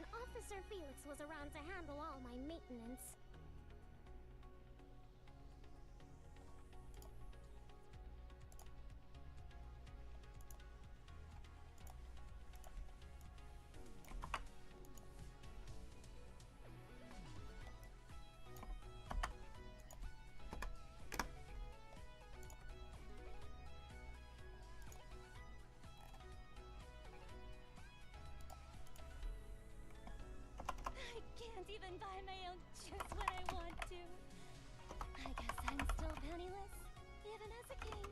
when Officer Felix was around to handle all my maintenance. I can't even buy my own juice when I want to. I guess I'm still penniless, even as a king.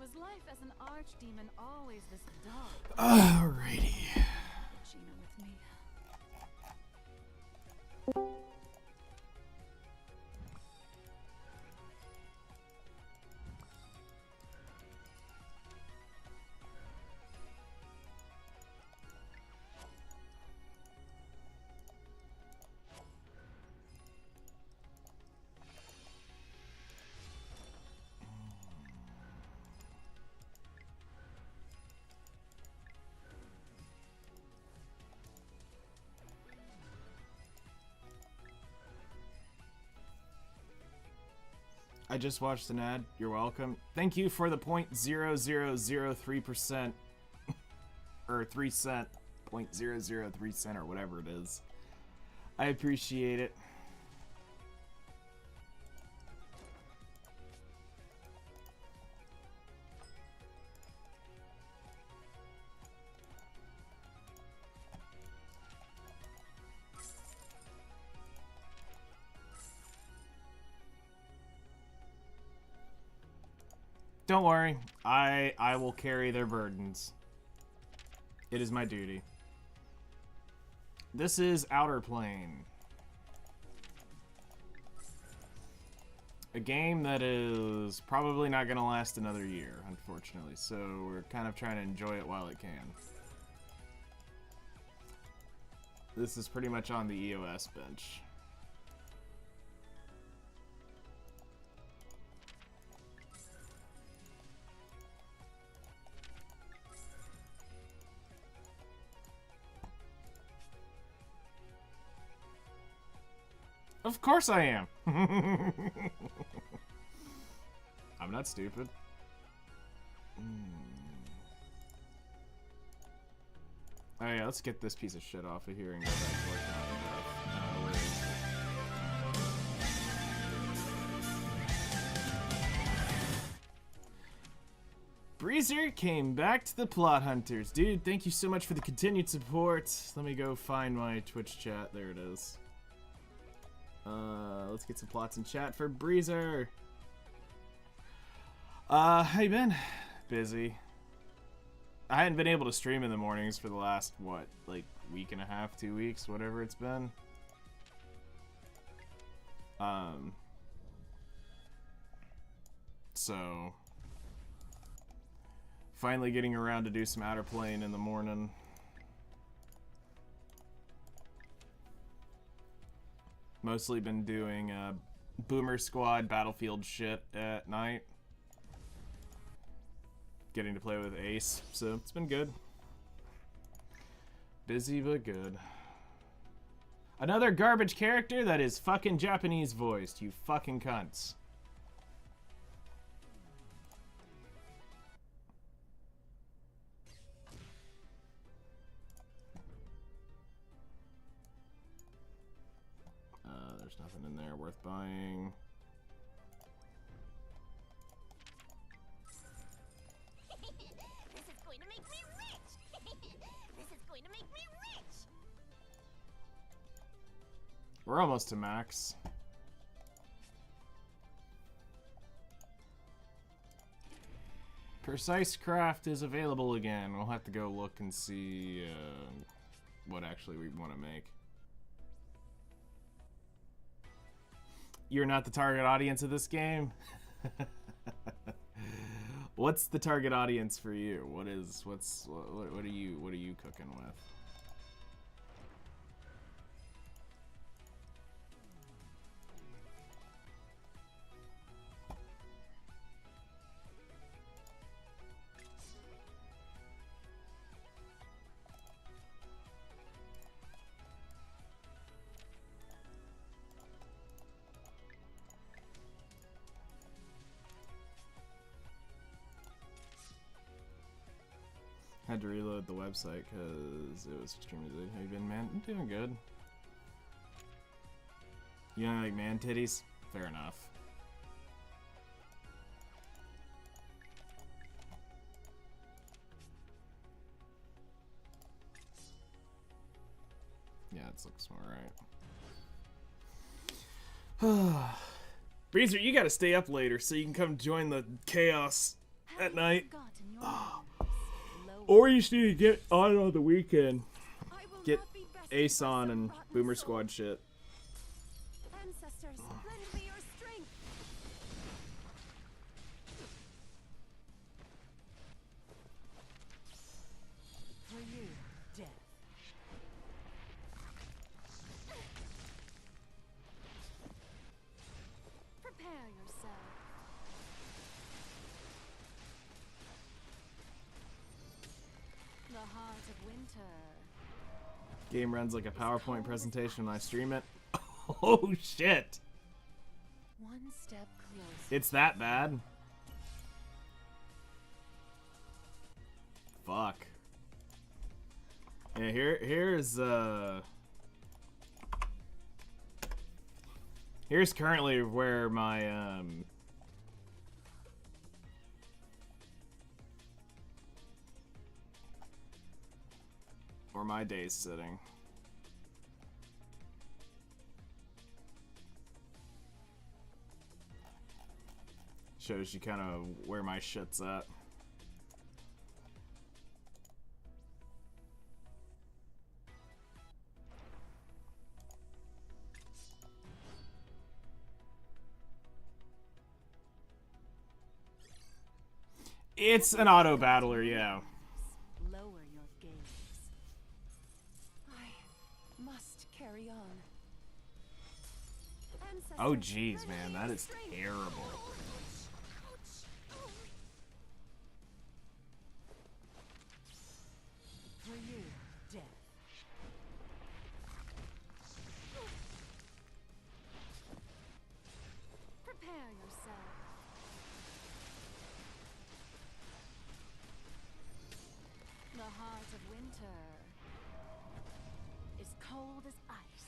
Was life as an archdemon always this dull? Alrighty. Gina with me. I just watched an ad. You're welcome. Thank you for the 0.0003% or 3 cent, 0.003 cent or whatever it is. I appreciate it. Don't worry, I will carry their burdens. It is my duty. This is Outerplane. A game that is probably not going to last another year, unfortunately, so we're kind of trying to enjoy it while it can. This is pretty much on the EOS bench. Of course I am. I'm not stupid. Oh yeah, let's get this piece of shit off of here and go back to working on it. Where is it? Breezer came back to the Plot Hunters. Dude, thank you so much for the continued support. Let me go find my Twitch chat. There it is. Let's get some plots in chat for Breezer. How you been? Busy. I hadn't been able to stream in the mornings for the last, what, like, week and a half, 2 weeks, whatever it's been. So, finally getting around to do some Outerplane in the morning. Mostly been doing Boomer Squad Battlefield shit at night. Getting to play with Ace, so it's been good. Busy but good. Another garbage character that is fucking Japanese voiced, you fucking cunts. There's nothing in there worth buying. This is going to make me rich! This is going to make me rich! We're almost to max. Precise craft is available again. We'll have to go look and see what actually we want to make. You're not the target audience of this game? What's the target audience for you? What are you cooking with? Had to reload the website because it was extremely late. How you been, man? I'm doing good. You don't like man titties? Fair enough. Yeah, it looks alright. Breezer, you gotta stay up later so you can come join the chaos at night. Or you just need to get on the weekend. Get Ace on and Boomer Squad shit. Ancestors, lend me your strength. For you, death. Prepare yourself. The heart of winter. Game runs like a PowerPoint presentation when I stream it. Oh shit! One step closer. It's that bad? Fuck. Yeah, here's currently where my where my day's sitting. Shows you kind of where my shit's at. It's an auto battler, yeah. Lower your gaze. I must carry on. Ancestors, Oh jeez, lend man, me that your is strength. terrible. For you, death. Prepare yourself. The heart of winter is cold as ice.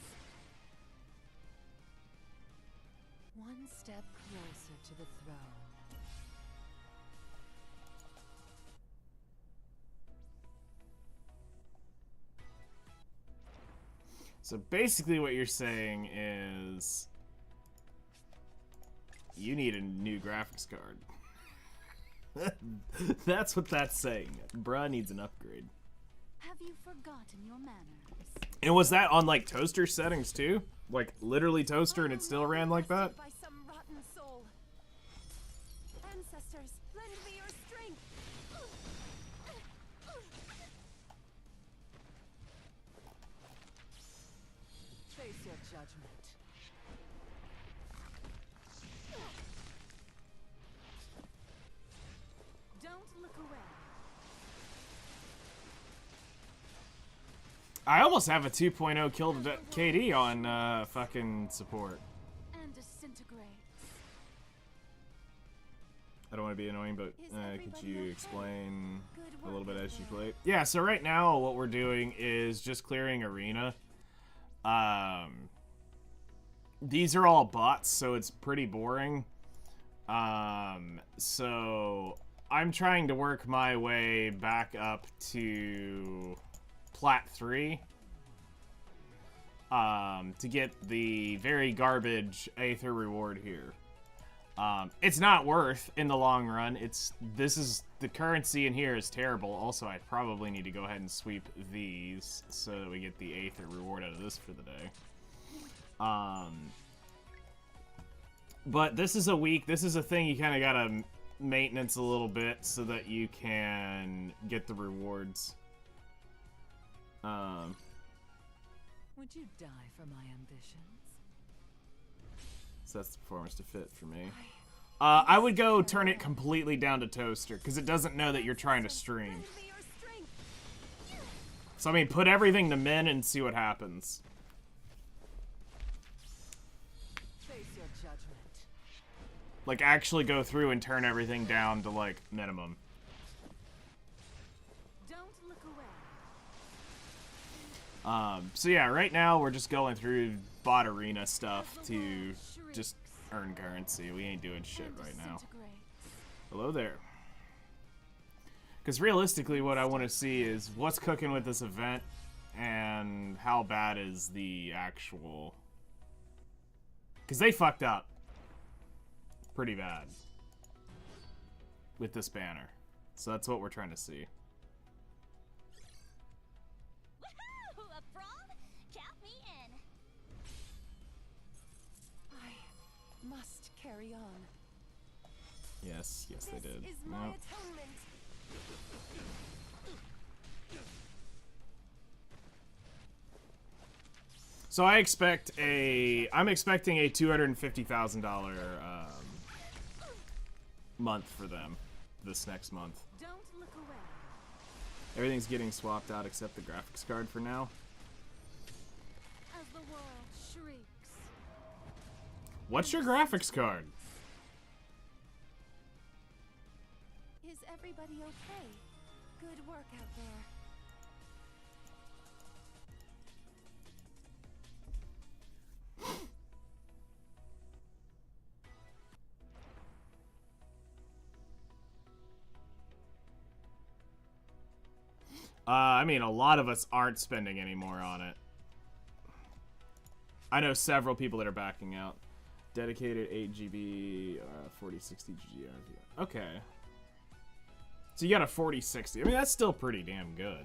One step closer to the throne. So basically what you're saying is you need a new graphics card. That's what that's saying. Bruh needs an upgrade. Have you forgotten your manners? And was that on like toaster settings too? Like literally toaster and it still ran like that? By some rotten soul. Ancestors, lend me your strength. Face your judgment. Don't look away. I almost have a 2.0 kill to KD on fucking support. And disintegrates. I don't want to be annoying, but Is could everybody you okay? explain Good a little bit work, as you Claire. play? Yeah, so right now what we're doing is just clearing arena. These are all bots, so it's pretty boring. So I'm trying to work my way back up to Plat 3. to get the very garbage Aether reward here. It's not worth in the long run. The currency in here is terrible. Also, I probably need to go ahead and sweep these so that we get the Aether reward out of this for the day. But this is a thing you kind of gotta maintenance a little bit so that you can get the rewards. Would you die for my ambitions? So that's the performance to fit for me. I would go turn it completely down to toaster because it doesn't know that you're trying to stream. So I mean, put everything to min and see what happens. Face your judgment. Like actually go through and turn everything down to like minimum. Don't look away. So yeah, right now we're just going through bot arena stuff to just earn currency. We ain't doing shit right now. Hello there. Because realistically what I want to see is what's cooking with this event and how bad is the actual... Because they fucked up pretty bad with this banner. So that's what we're trying to see. Woohoo! A brawl? Count me in. I must carry on. Yes, they did. This is my Nope. atonement. So I'm expecting a $250,000 month for them this next month. Don't look away. Everything's getting swapped out except the graphics card for now. As the world shrieks. What's your graphics card? Is everybody okay? Good work out there. I mean, a lot of us aren't spending any more on it. I know several people that are backing out. Dedicated 8 GB, 4060 GGR. Okay. So you got a 4060. I mean, that's still pretty damn good.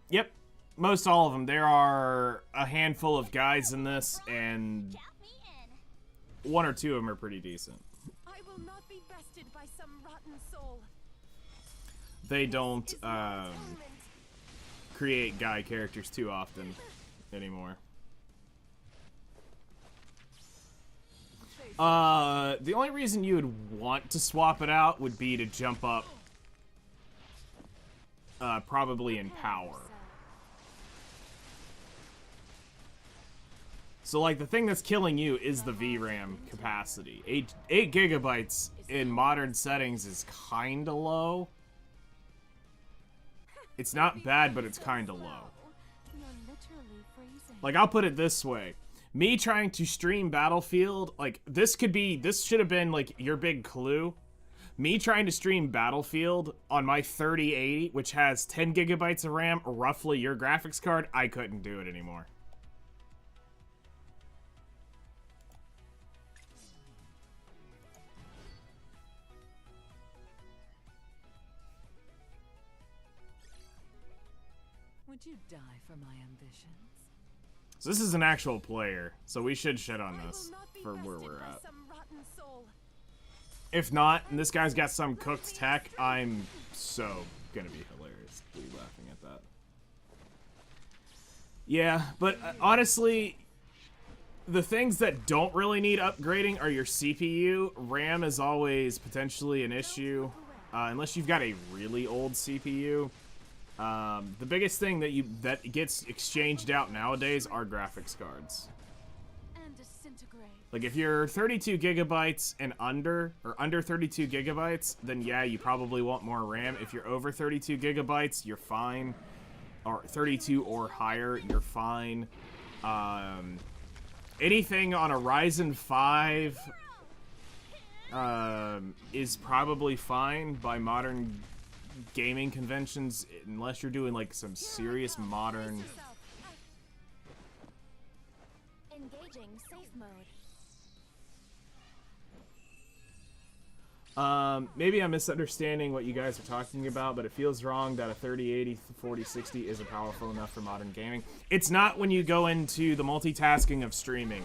Yep. Most all of them. There are a handful of guys in this, and Count me in. one or two of them are pretty decent. I will not be bested by some rotten soul. They don't Is my atonement. create guy characters too often anymore. The only reason you would want to swap it out would be to jump up probably in power. So like the thing that's killing you is the VRAM capacity. 8 gigabytes in modern settings is kinda low. It's not bad, but it's kinda low. You're literally freezing. Like, I'll put it this way. Me trying to stream Battlefield, like, this should have been, like, your big clue. Me trying to stream Battlefield on my 3080, which has 10 gigabytes of RAM, roughly your graphics card, I couldn't do it anymore. Would you die for my ambitions? So this is an actual player, so we should shit on I this will not be for where bested we're by at. some rotten soul. If not, and this guy's got some cooked tech, I'm so gonna be hilariously laughing at that. Yeah, but honestly, the things that don't really need upgrading are your CPU. RAM is always potentially an issue, unless you've got a really old CPU. The biggest thing that gets exchanged out nowadays are graphics cards. And disintegrate. Like if you're 32 gigabytes and under, or under 32 gigabytes, then yeah, you probably want more RAM. If you're over 32 gigabytes, you're fine. Or 32 or higher, you're fine. Anything on a Ryzen 5, is probably fine by modern gaming conventions, unless you're doing like some serious modern. Engaging safe mode. Maybe I'm misunderstanding what you guys are talking about, but it feels wrong that a 3080 4060 isn't powerful enough for modern gaming. It's not when you go into the multitasking of streaming.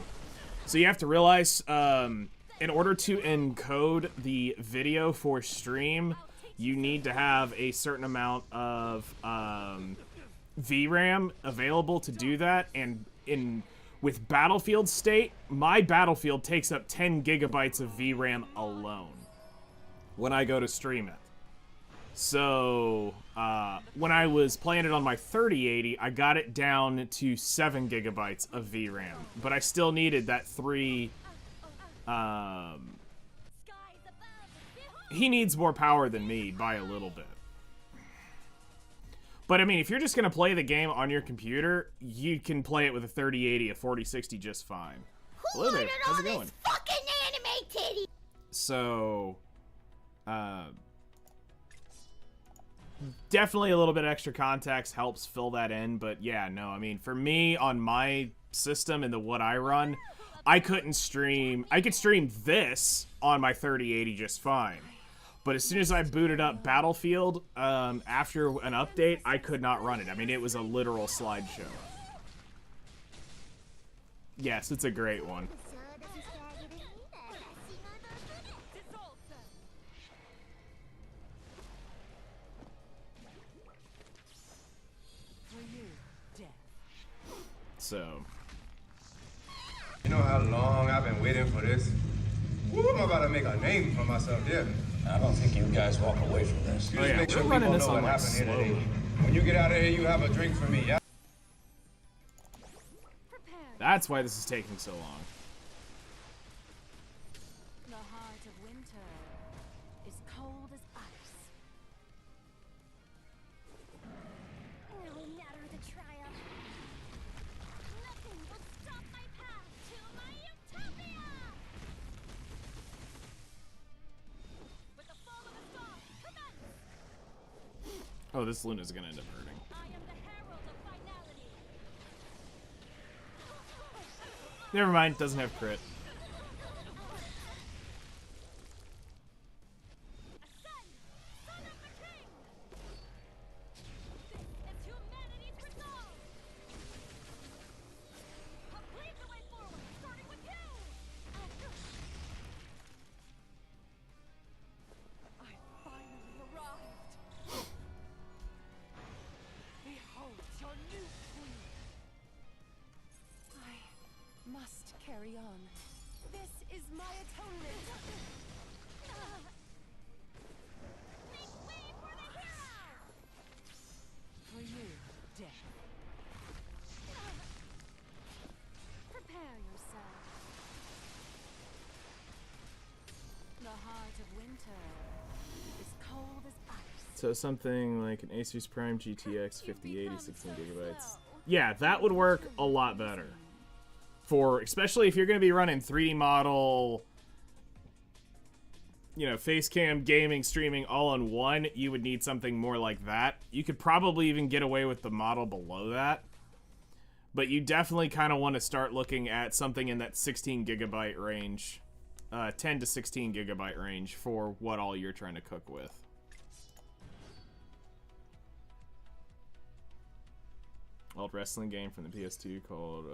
So you have to realize, in order to encode the video for stream, you need to have a certain amount of VRAM available to do that, and with Battlefield state, my Battlefield takes up 10 gigabytes of VRAM alone when I go to stream it. So, when I was playing it on my 3080, I got it down to 7 gigabytes of VRAM, but I still needed that 3, he needs more power than me by a little bit. But I mean, if you're just gonna play the game on your computer, you can play it with a 3080, a 4060 just fine. Hello there, how's it going? Fucking anime titty. So, definitely a little bit extra context helps fill that in, but yeah, no, I mean, for me, on my system and what I run, I couldn't stream, I could stream this on my 3080 just fine. But as soon as I booted up Battlefield, after an update, I could not run it. I mean, it was a literal slideshow. Yes, it's a great one. So. You know how long I've been waiting for this? Woo, I'm about to make a name for myself here. I don't think you guys walk away from this. You just make sure people know what happened here today. When you get out of here, you have a drink for me, yeah? That's why this is taking so long. The heart of winter is cold as ice. No matter the trial, nothing will stop my path to my utopia. With the fall of the star, commence. Oh, this Luna's gonna end up hurting. I am the herald of finality. Never mind, doesn't have crit. Ascend, son of the king. This is humanity's resolve. Complete the way forward, starting with you. I finally arrived. Behold your new queen. I must carry on. This is my atonement. Make way for the hero. For you, death. Prepare yourself. The heart of winter is cold as ice. So something like an Asus Prime GTX 5080, 16 gigabytes. Yeah, that would work a lot better. For, especially if you're going to be running 3D model, you know, face cam, gaming, streaming all on one, you would need something more like that. You could probably even get away with the model below that. But you definitely kind of want to start looking at something in that 16 gigabyte range. 10 to 16 gigabyte range for what all you're trying to cook with. Old wrestling game from the PS2 called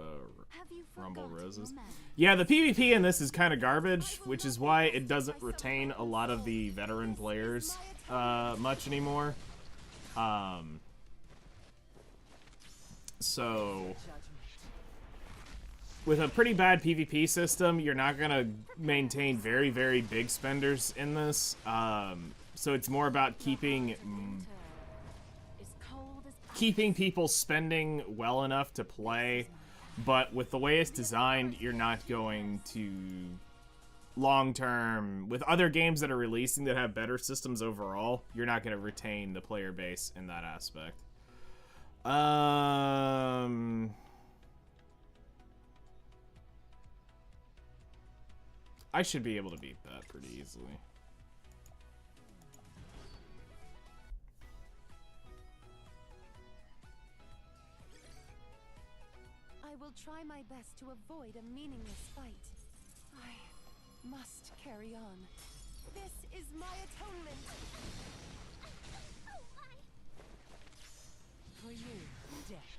Rumble Roses. Yeah, the PvP in this is kind of garbage, which is why it doesn't retain a lot of the veteran players much anymore. So, with a pretty bad PvP system, you're not going to maintain very, very big spenders in this. So it's more about keeping people spending well enough to play, but with the way it's designed, you're not going to long-term, with other games that are releasing that have better systems overall, you're not going to retain the player base in that aspect. I should be able to beat that pretty easily. I will try my best to avoid a meaningless fight. I must carry on. This is my atonement. For you, death.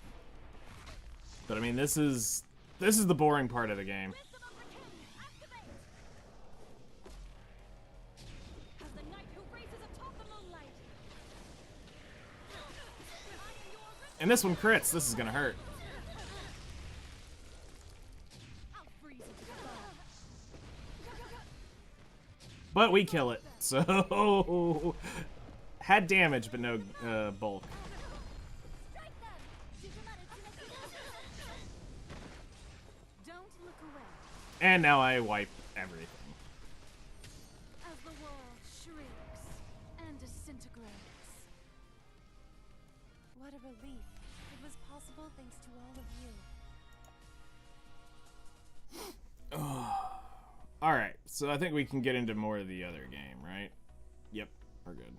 But I mean, this is the boring part of the game. Wisdom of the king, activate! As the knight who races atop the moonlight. I am your And this one crits. This is gonna hurt. I'll freeze it to the bone. But we kill it. So had damage, but no bulk. strike them! Don't look away. And now I wipe everything. As the world shrinks and disintegrates. What a relief. It was possible thanks to all of you. Alright, so I think we can get into more of the other game, right? Yep, we're good.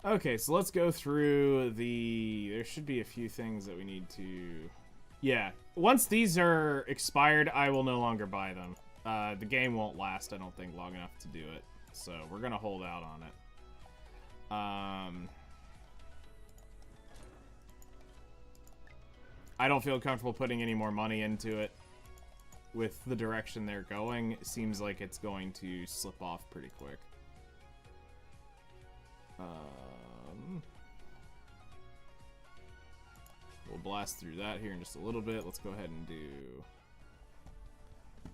Okay, so let's go through the... There should be a few things that we need to... Yeah, once these are expired, I will no longer buy them. The game won't last, I don't think, long enough to do it. So we're gonna hold out on it. I don't feel comfortable putting any more money into it. With the direction they're going, it seems like it's going to slip off pretty quick. We'll blast through that here in just a little bit. Let's go ahead and do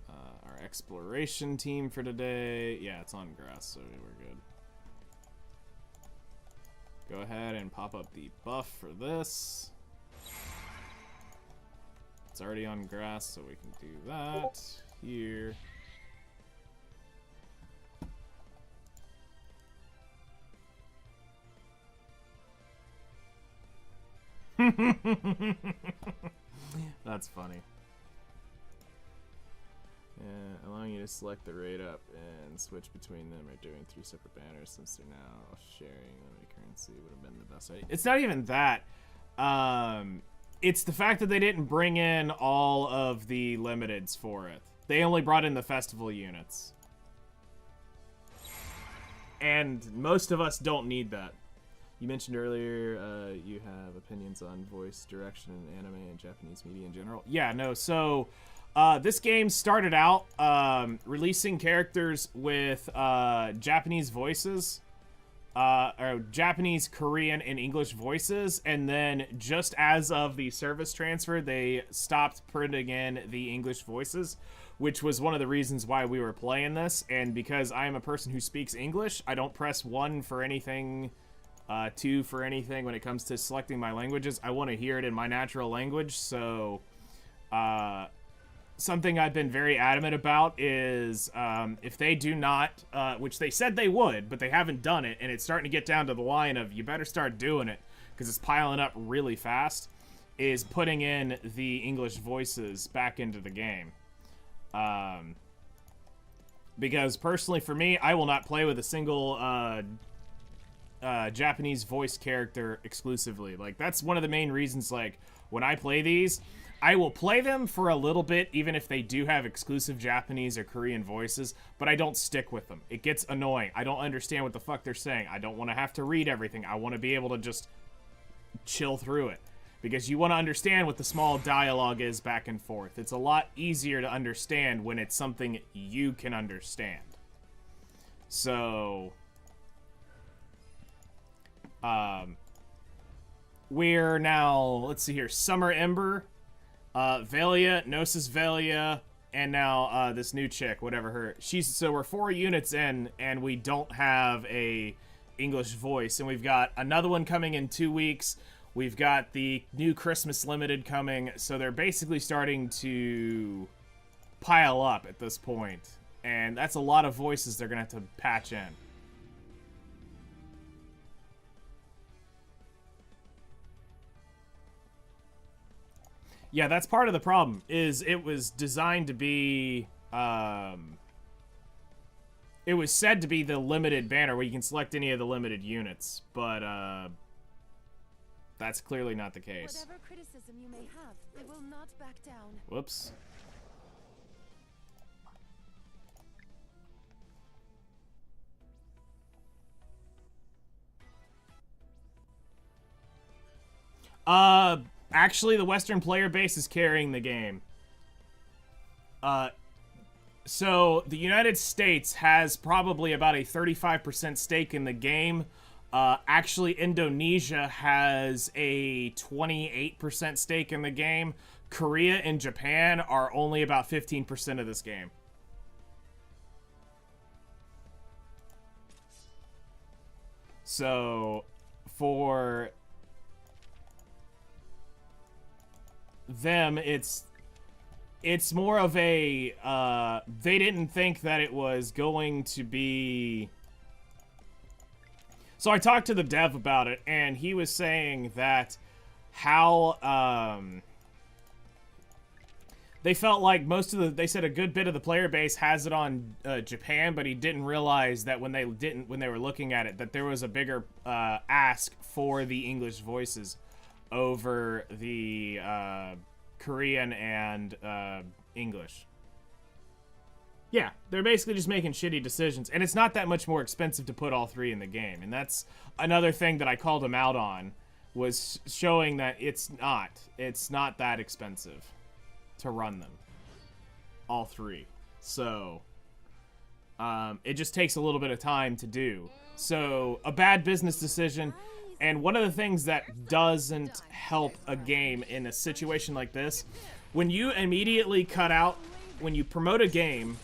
our exploration team for today. Yeah, it's on grass, so we're good. Go ahead and pop up the buff for this. It's already on grass, so we can do that here. That's funny. Yeah, allowing you to select the rate up and switch between them or doing 3 separate banners since they're now sharing limited currency would have been the best idea. It's not even that. It's the fact that they didn't bring in all of the limiteds for it. They only brought in the festival units. And most of us don't need that. You mentioned earlier you have opinions on voice direction in anime and Japanese media in general. Yeah, no, so this game started out releasing characters with Japanese voices, or Japanese, Korean, and English voices, and then just as of the service transfer, they stopped putting in the English voices, which was one of the reasons why we were playing this, and because I am a person who speaks English, I don't press 1 for anything... 2 for anything when it comes to selecting my languages. I want to hear it in my natural language, so something I've been very adamant about is if they do not, which they said they would, but they haven't done it, and it's starting to get down to the line of you better start doing it because it's piling up really fast, is putting in the English voices back into the game. Because personally for me, I will not play with a single Japanese voice character exclusively. Like, that's one of the main reasons, like, when I play these, I will play them for a little bit, even if they do have exclusive Japanese or Korean voices, but I don't stick with them. It gets annoying. I don't understand what the fuck they're saying. I don't want to have to read everything. I want to be able to just chill through it. Because you want to understand what the small dialogue is back and forth. It's a lot easier to understand when it's something you can understand. So... we're now, let's see here, Summer Ember, Velia, Gnosis Velia, and now, this new chick, whatever her, so we're 4 units in, and we don't have a English voice, and we've got another one coming in 2 weeks, we've got the new Christmas Limited coming, so they're basically starting to pile up at this point, and that's a lot of voices they're gonna have to patch in. Yeah, that's part of the problem, is it was designed to be, it was said to be the limited banner where you can select any of the limited units, but, that's clearly not the case. Whatever criticism you may have, I will not back down. Whoops. Actually, the Western player base is carrying the game. So the United States has probably about a 35% stake in the game. Actually, Indonesia has a 28% stake in the game. Korea and Japan are only about 15% of this game. So, for them, it's more of a, they didn't think that it was going to be... So I talked to the dev about it, and he was saying that how, they felt like they said a good bit of the player base has it on Japan, but he didn't realize that when they were looking at it, that there was a bigger ask for the English voices over the Korean and English. Yeah, they're basically just making shitty decisions, and it's not that much more expensive to put all three in the game, and that's another thing that I called him out on, was showing that it's not that expensive to run them, all three. So, it just takes a little bit of time to do. So, a bad business decision. And one of the things that doesn't help a game in a situation like this, when you immediately cut out, when you promote a game,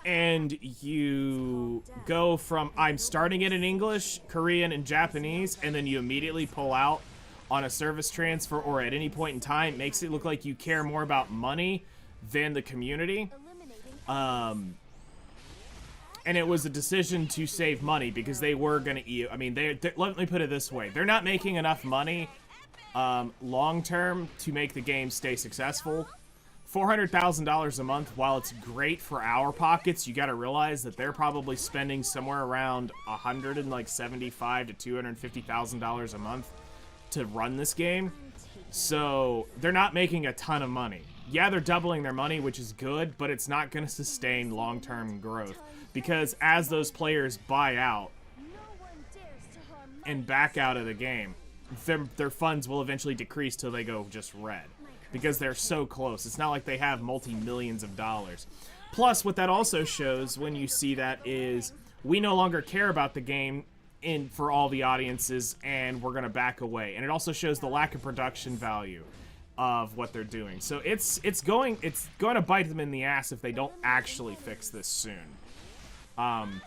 and you go from, I'm starting it in English, Korean, and Japanese, and then you immediately pull out on a service transfer or at any point in time, makes it look like you care more about money than the community. And it was a decision to save money because they were going to eat. I mean, let me put it this way. They're not making enough money long-term to make the game stay successful. $400,000 a month, while it's great for our pockets, you got to realize that they're probably spending somewhere around $175,000 to $250,000 a month to run this game. So they're not making a ton of money. Yeah, they're doubling their money, which is good, but it's not going to sustain long-term growth. Because as those players buy out and back out of the game, their funds will eventually decrease till they go just red. Because they're so close. It's not like they have multi-millions of dollars. Plus, what that also shows when you see that is we no longer care about the game for all the audiences, and we're going to back away. And it also shows the lack of production value of what they're doing. So it's going to bite them in the ass if they don't actually fix this soon.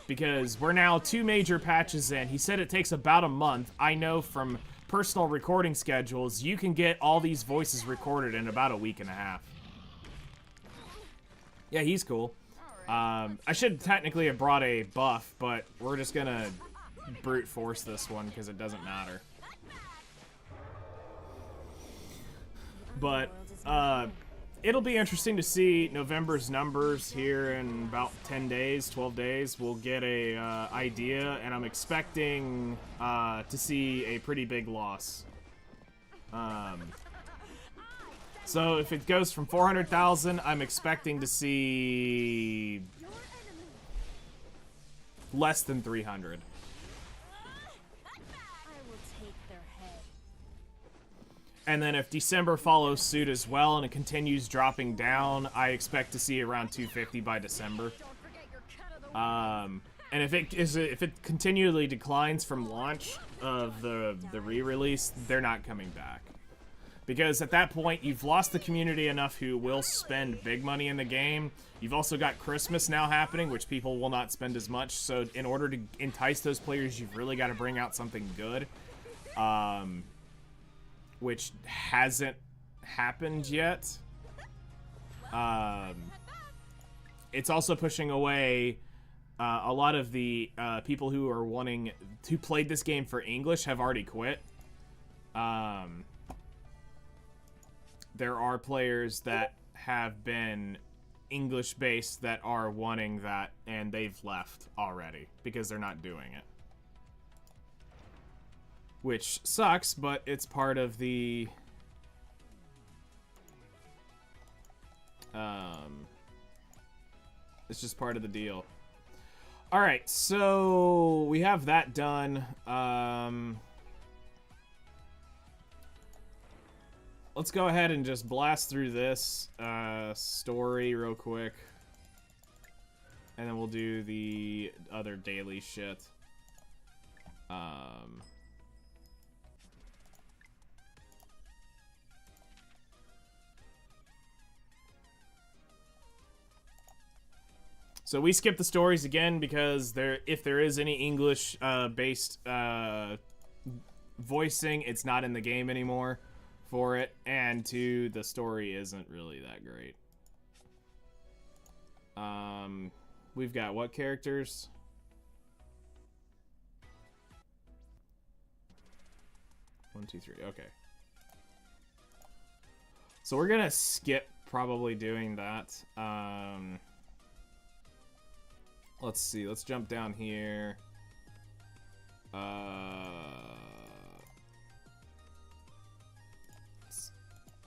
Because we're now 2 major patches in. He said it takes about a month. I know from personal recording schedules, you can get all these voices recorded in about a week and a half. Yeah, he's cool. I should technically have brought a buff, but we're just gonna brute force this one because it doesn't matter. But, it'll be interesting to see November's numbers here in about 10 days, 12 days. We'll get a idea, and I'm expecting to see a pretty big loss. So if it goes from 400,000, I'm expecting to see less than 300. And then if December follows suit as well and it continues dropping down, I expect to see around 250 by December. And if it continually declines from launch of the re-release, they're not coming back. Because at that point, you've lost the community enough who will spend big money in the game. You've also got Christmas now happening, which people will not spend as much. So in order to entice those players, you've really got to bring out something good. Which hasn't happened yet. It's also pushing away a lot of the people who played this game for English have already quit. there are players that have been English-based that are wanting that, and they've left already because they're not doing it. Which sucks, but it's part of the... it's just part of the deal. Alright, so we have that done. Let's go ahead and just blast through this story real quick. And then we'll do the other daily shit. So we skip the stories again because if there is any English based voicing, it's not in the game anymore for it, and two, the story isn't really that great. We've got what characters? One, two, three. Okay. So we're gonna skip probably doing that. Let's see. Let's jump down here.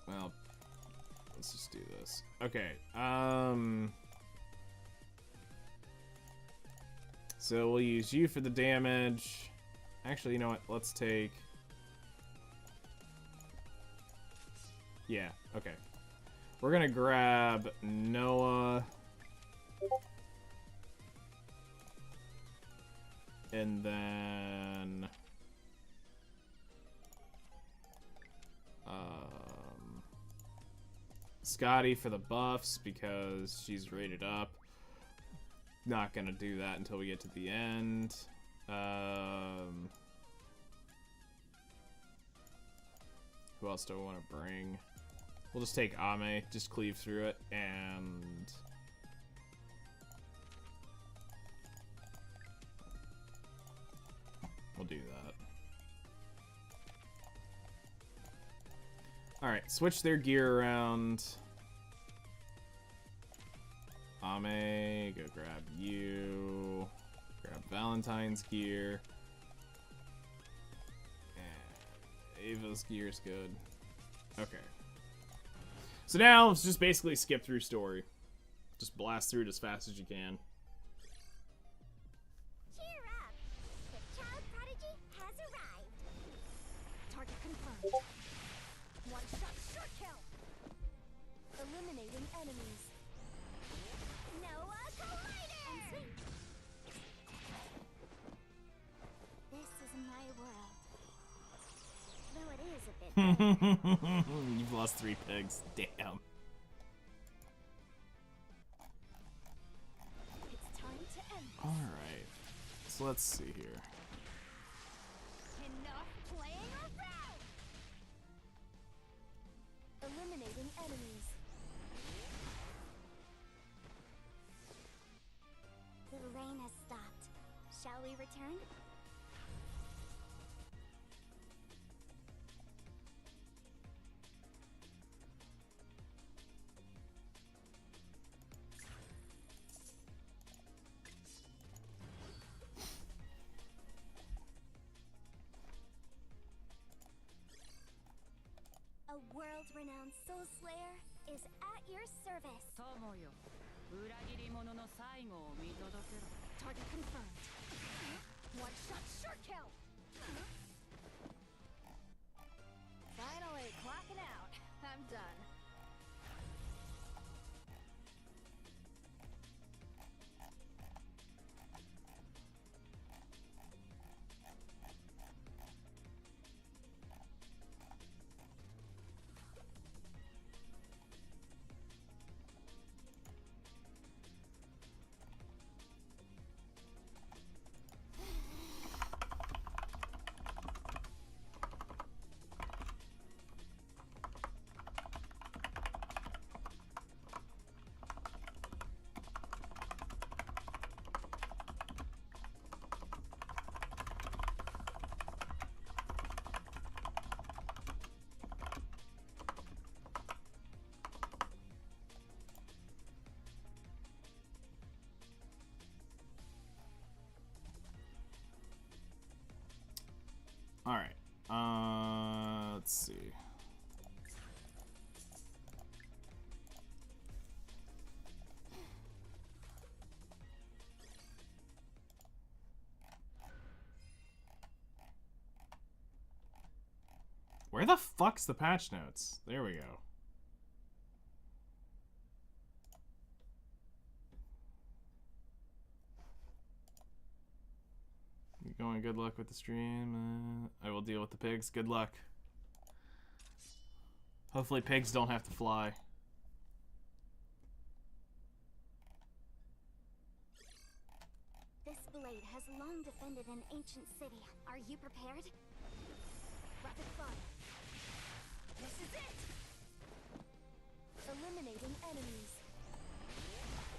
Well, let's just do this. Okay. So we'll use you for the damage. Actually, you know what? Let's take... Yeah, okay. We're gonna grab Noah. And then... Scotty for the buffs because she's rated up. Not gonna do that until we get to the end. Who else do I want to bring? We'll just take Ame, just cleave through it, and... we'll do that. Alright, switch their gear around. Ame, go grab you. Grab Valentine's gear. And Ava's gear's good. Okay. So now, let's just basically skip through story. Just blast through it as fast as you can. Cheer up! The child prodigy has arrived. Target confirmed. One shot, short kill. Eliminating enemies. Noah Collider! This is my world. Though it is a bit You've lost 3 pigs. Damn. It's time to end. Alright. So let's see here. Enough playing around! Eliminating enemies. The rain has stopped. Shall we return? A world-renowned soul slayer is at your service. 友よ、裏切り者の最後を見届けろ。 Target confirmed. One shot, short kill. Finally, clocking out. I'm done. Alright. Let's see. Where the fuck's the patch notes? There we go. You're going, good luck with the stream. I will deal with the pigs. Good luck. Hopefully pigs don't have to fly. This blade has long defended an ancient city. Are you prepared? Rapid fire. This is it! Eliminating enemies.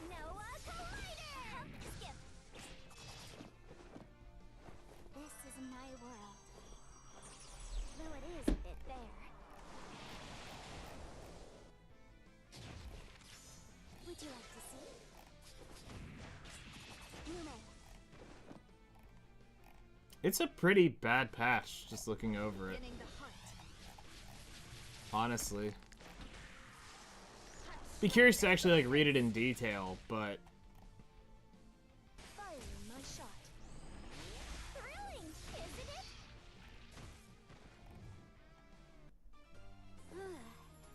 Noah Collider! Skip. This is my world. Though it is a bit bare. Would you like to see? Lume. It's a pretty bad patch, just looking over it. Getting the heart. Honestly. Be curious to actually like read it in detail, but Firing my shot. Thrilling, isn't it?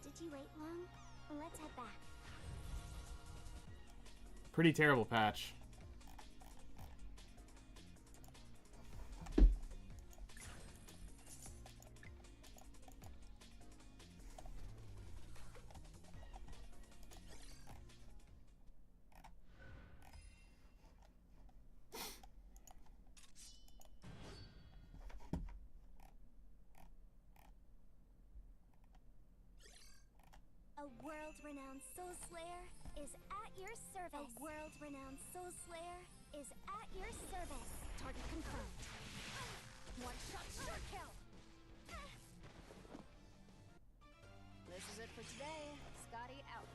Did you wait long? Let's head back. pretty terrible patch. A world-renowned soul slayer is at your service. A world-renowned soul slayer is at your service. Target confirmed. One shot, sure kill. This is it for today. Scotty out.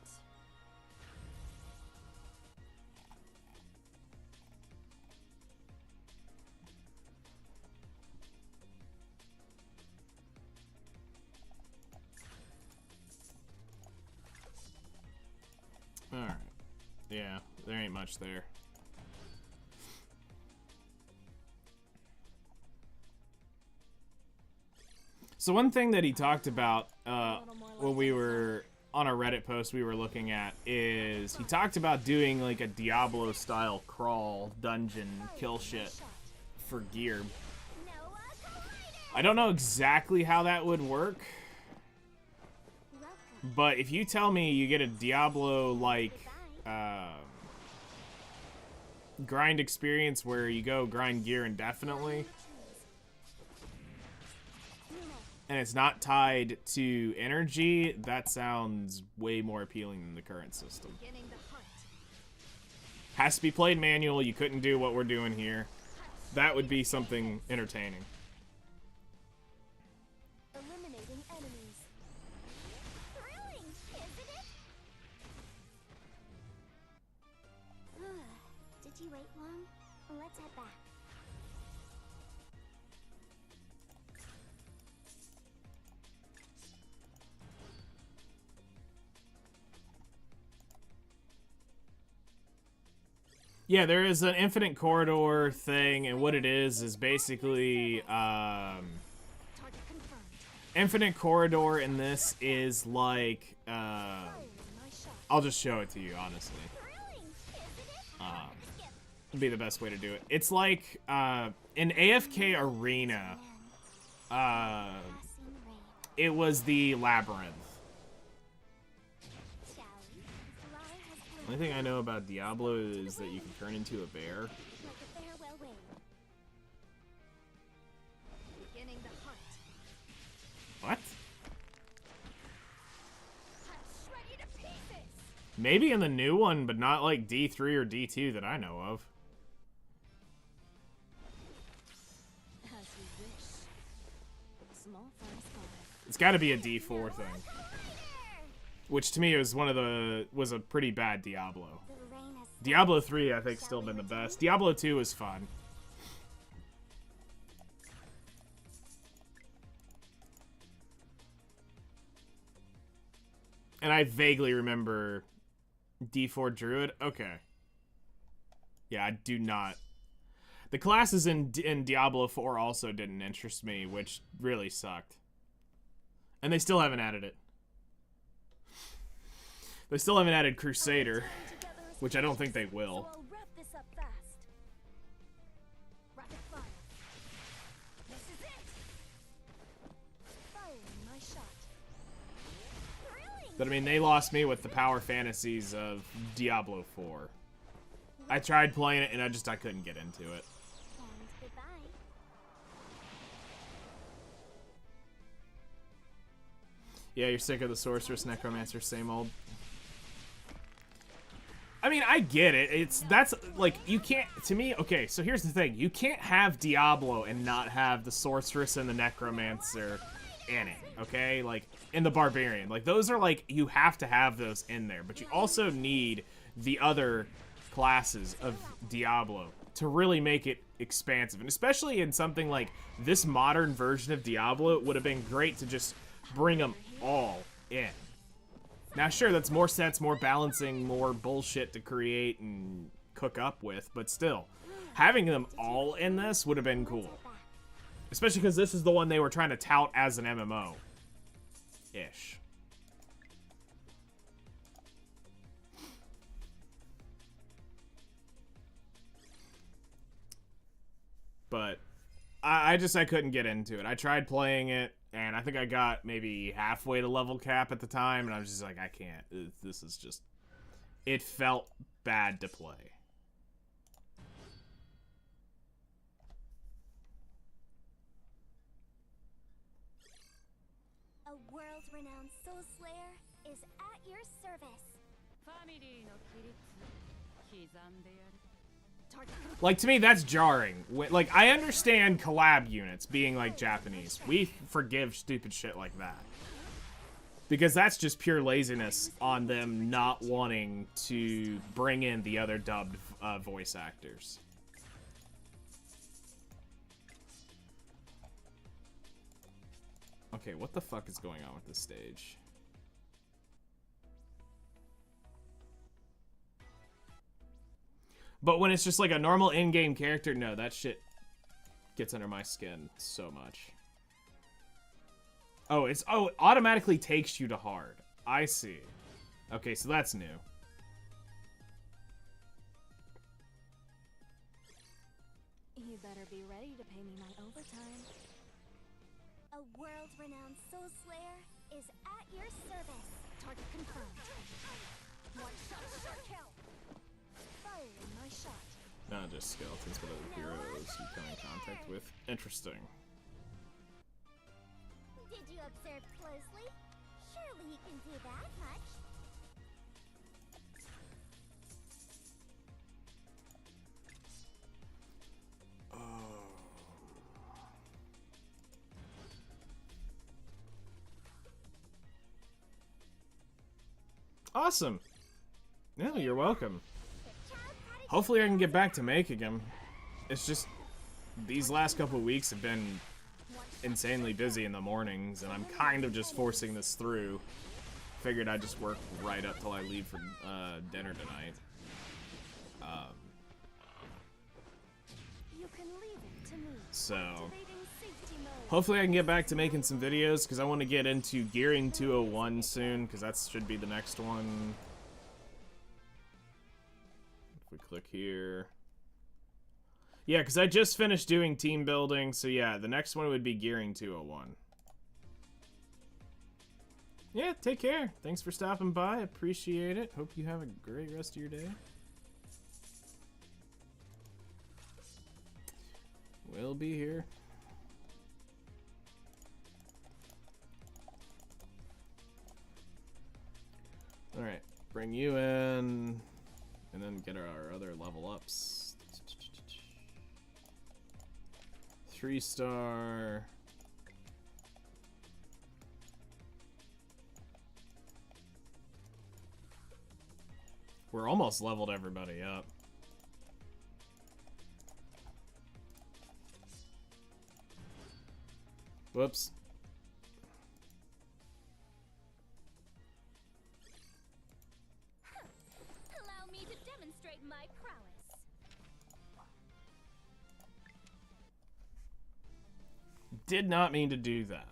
Alright. Yeah, there ain't much there. So one thing that he talked about when we were on a Reddit post we were looking at is he talked about doing like a Diablo style crawl dungeon kill shit for gear. I don't know exactly how that would work. But if you tell me you get a Diablo-like grind experience where you go grind gear indefinitely, and it's not tied to energy, that sounds way more appealing than the current system. Has to be played manual, you couldn't do what we're doing here. That would be something entertaining. Eliminating enemies. Thrilling, isn't it? Did you wait long? Let's head back. Yeah, there is an infinite corridor thing, and what it is basically Target confirmed. infinite corridor in this is like My shot. I'll just show it to you honestly. Thrilling, isn't it? Skip. Would be the best way to do it. It's like in AFK Arena, Passing ray. it was the labyrinth. Shall we? The flower has The bloomed only thing I know about Diablo is that you can turn into a bear. like a farewell wave. Beginning the hunt. What? Shred you to pieces. Maybe in the new one, but not like D3 or D2 that I know of. As you wish. Small fries five. It's got to be a D4 thing, which to me was was a pretty bad Diablo. The rain has Diablo 3 I think still been the best. Diablo 2 is fun. And I vaguely remember D4 Druid. Okay. Yeah, I do not. The classes in Diablo 4 also didn't interest me, which really sucked. And they still haven't added it. They still haven't added Crusader, which I don't think they will. So I'll wrap this up fast. Rapid fire. This is it. Firing my shot. Thrilling. But I mean, they lost me with the power fantasies of Diablo 4. I tried playing it and I couldn't get into it. And goodbye. Yeah, you're sick of the sorceress, necromancer, same old. I mean, I get it. That's like, you can't, to me, okay, so here's the thing. You can't have Diablo and not have the sorceress and the necromancer in it, okay? Like, in the barbarian. Like, those are like, you have to have those in there. But you also need the other classes of Diablo to really make it expansive. And especially in something like this modern version of Diablo, it would have been great to just bring them all in. Now, sure, that's more sets, more balancing, more bullshit to create and cook up with, but still, having them all in this would have been cool. Especially because this is the one they were trying to tout as an MMO-ish. But I couldn't get into it. I tried playing it, and I think I got maybe halfway to level cap at the time, and I was just like, I can't. This is just... It felt bad to play. A world-renowned soul slayer is at your service. ファミリーの規律刻んでやる Like, to me, that's jarring. Like, I understand collab units being, like, Japanese. We forgive stupid shit like that. Because that's just pure laziness on them not wanting to bring in the other dubbed voice actors. Okay, what the fuck is going on with this stage? But when it's just like a normal in-game character, no, that shit gets under my skin so much. Oh, it automatically takes you to hard. I see. Okay, so that's new. You better be ready to pay me my overtime. A world-renowned soul slayer is at your service. Target confirmed. One shot, shot kill. Firing my shot. Not just skeletons, but other heroes you come in contact with. Interesting. Did you observe closely? Surely you can do that much. Awesome. No, you're welcome. Hopefully I can get back to making them. It's just, these last couple of weeks have been insanely busy in the mornings, and I'm kind of just forcing this through. Figured I'd just work right up till I leave for dinner tonight. You can leave it to me. So, Activating safety mode. hopefully I can get back to making some videos, because I want to get into Gearing 201 soon, because that should be the next one. If we click here. Yeah, because I just finished doing team building, so yeah, the next one would be Gearing 201. Yeah, take care. Thanks for stopping by. Appreciate it. Hope you have a great rest of your day. We'll be here. Alright, bring you in, and then get our other level ups. 3-star. We're almost leveled everybody up. Whoops. Did not mean to do that.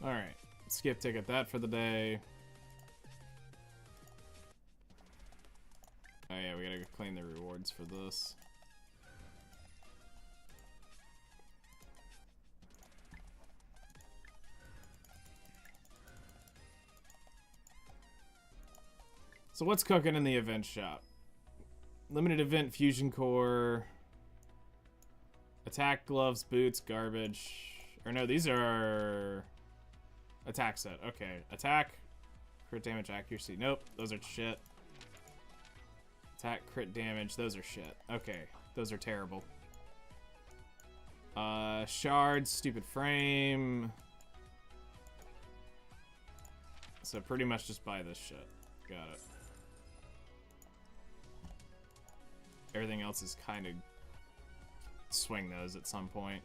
Alright, skip ticket that for the day. Oh yeah, we gotta go claim the rewards for this. So what's cooking in the event shop? Limited event fusion core. Attack gloves, boots, garbage. Or no, these are attack set. Okay, attack, crit damage, accuracy. Nope, those are shit. Attack, crit damage, those are shit. Okay, those are terrible. Shards, stupid frame. So pretty much just buy this shit. Got it. Everything else is kind of swing those at some point.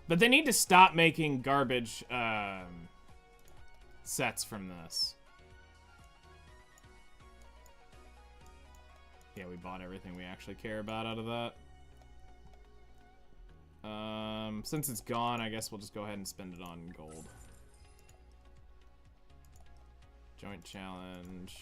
But they need to stop making garbage sets from this. Yeah, we bought everything we actually care about out of that. Since it's gone, I guess we'll just go ahead and spend it on gold. Joint challenge.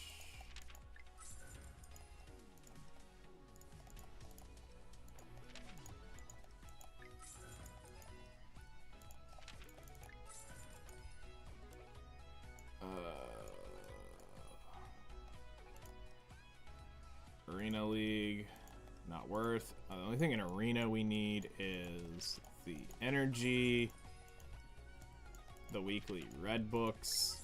Arena League, not worth. The only thing in Arena we need is the energy, the weekly red books,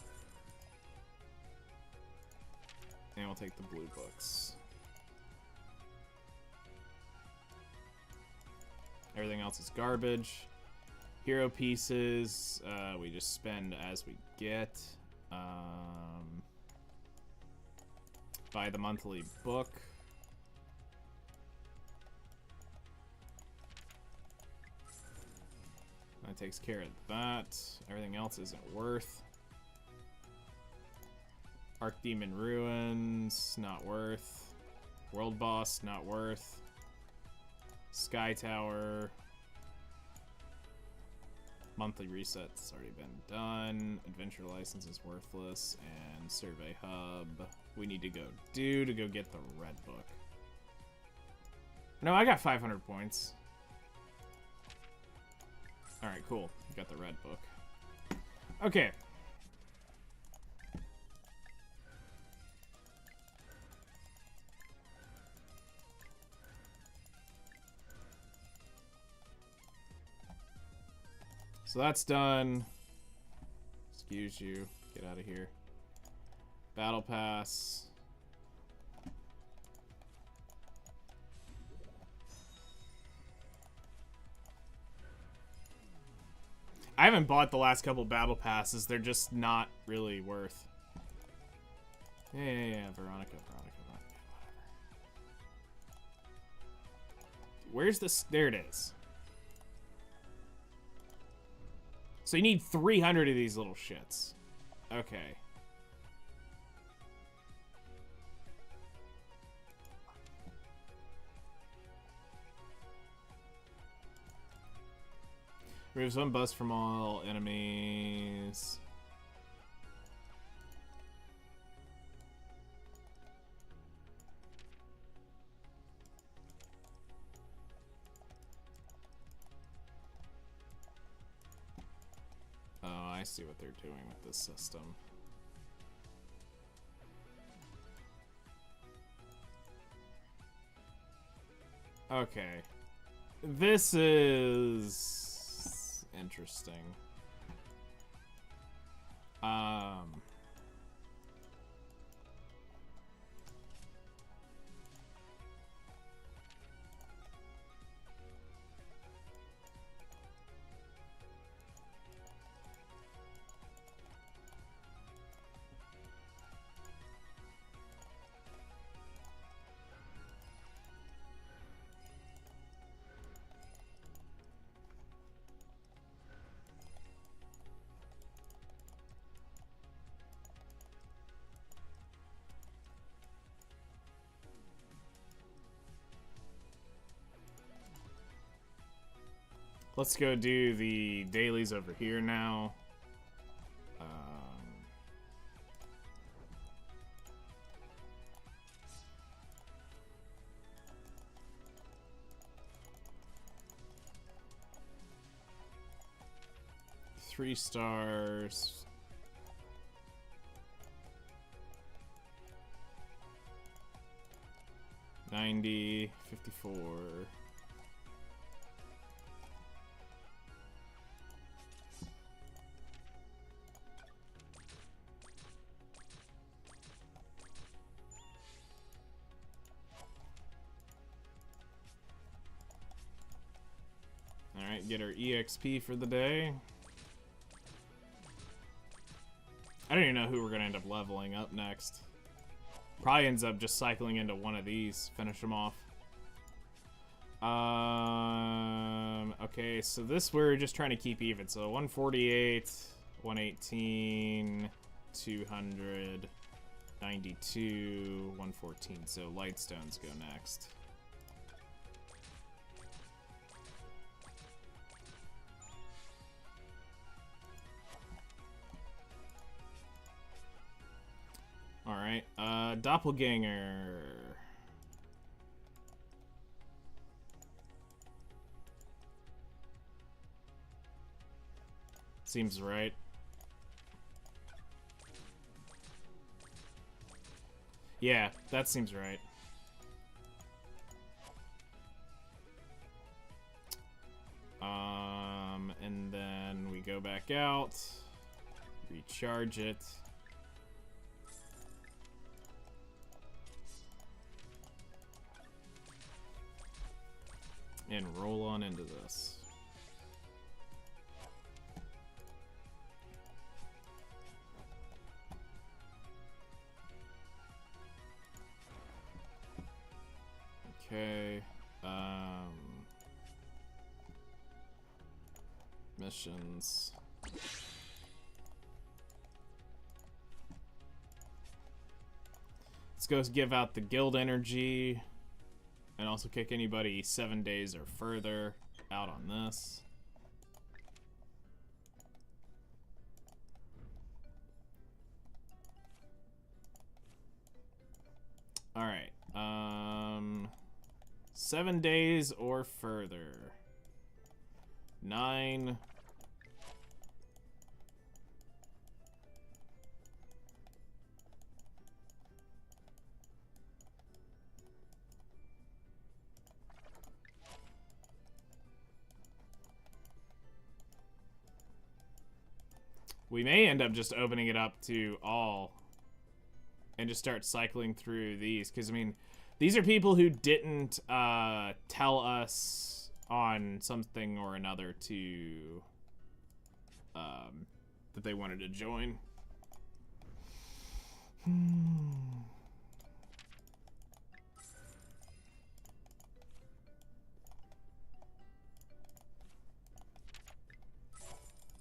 and we'll take the blue books. Everything else is garbage. Hero pieces, we just spend as we get. Buy the monthly book. That takes care of that. Everything else isn't worth. Archdemon Ruins, not worth. World Boss, not worth. Sky Tower. Monthly reset's already been done. Adventure License is worthless. And Survey Hub. We need to go to go get the red book. No, I got 500 points. Alright, cool. Got the red book. Okay. So that's done. Excuse you. Get out of here. Battle Pass. I haven't bought the last couple battle passes. They're just not really worth. Yeah. Veronica, whatever. Where's this? There it is. So you need 300 of these little shits. Okay. Removes one bust from all enemies. Oh, I see what they're doing with this system. Okay. This is interesting. Let's go do the dailies over here now. 3 stars. $90, $54. Alright, get our EXP for the day. I don't even know who we're gonna end up leveling up next. Probably ends up just cycling into one of these, finish them off. Okay, so this we're just trying to keep even. So 148, 118, 200, 92, 114. So Lightstones go next. Alright, Doppelganger. Seems right. Yeah, that seems right. And then we go back out, recharge it. And roll on into this. Okay. Missions. Let's go give out the guild energy. And also kick anybody 7 days or further out on this. Alright. 7 days or further. 9. We may end up just opening it up to all and just start cycling through these. Because, I mean, these are people who didn't tell us on something or another to that they wanted to join.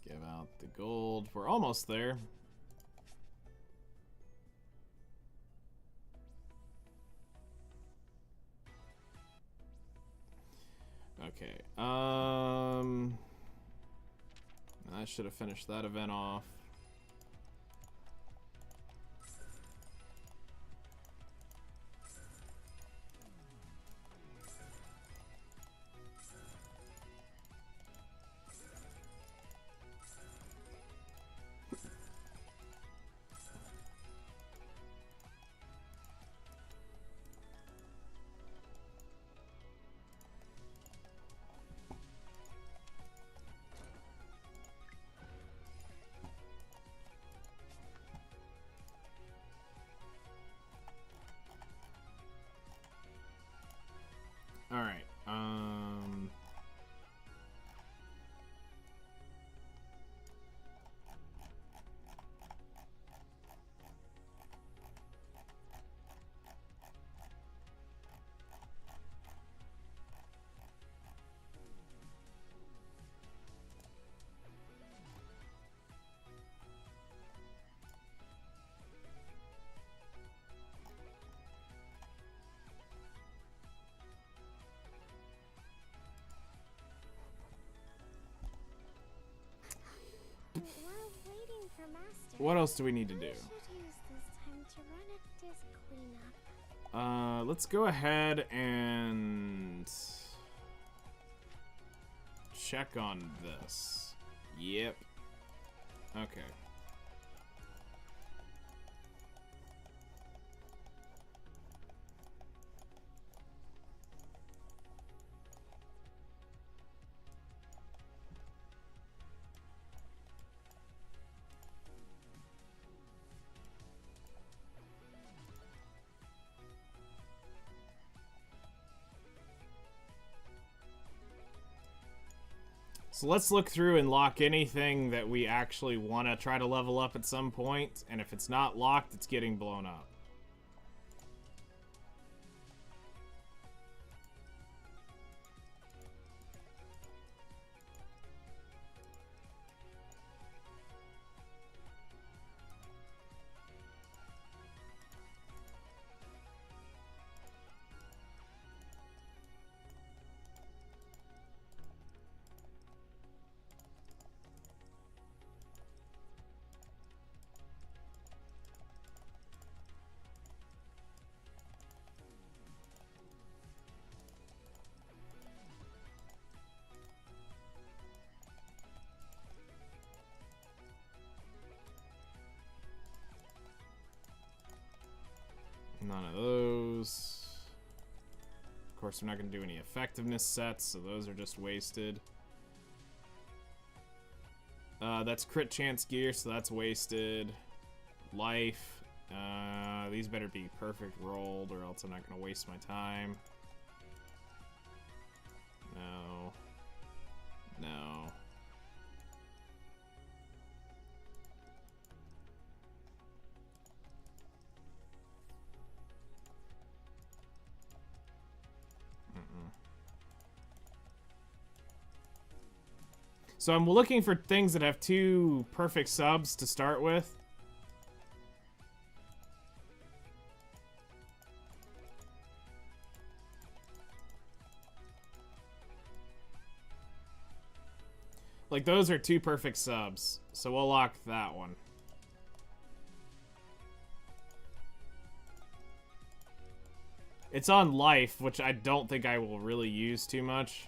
Give out the gold. We're almost there. Okay. I should have finished that event off. What else do we need to do? I should use this time to run a disc cleanup. Let's go ahead and check on this. Yep. Okay. So let's look through and lock anything that we actually want to try to level up at some point, and if it's not locked, it's getting blown up. None of those. Of course, we're not going to do any effectiveness sets, so those are just wasted. That's crit chance gear, so that's wasted. Life. These better be perfect rolled, or else I'm not going to waste my time. No. No. So I'm looking for things that have 2 perfect subs to start with. Like, those are 2 perfect subs. So we'll lock that one. It's on life, which I don't think I will really use too much.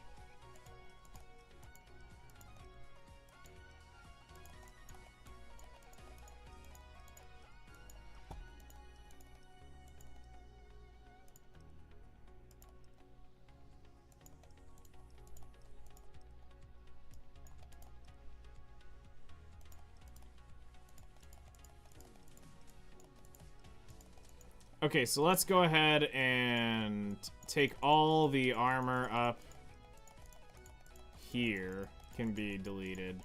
Okay, so let's go ahead and take all the armor up here. Can be deleted.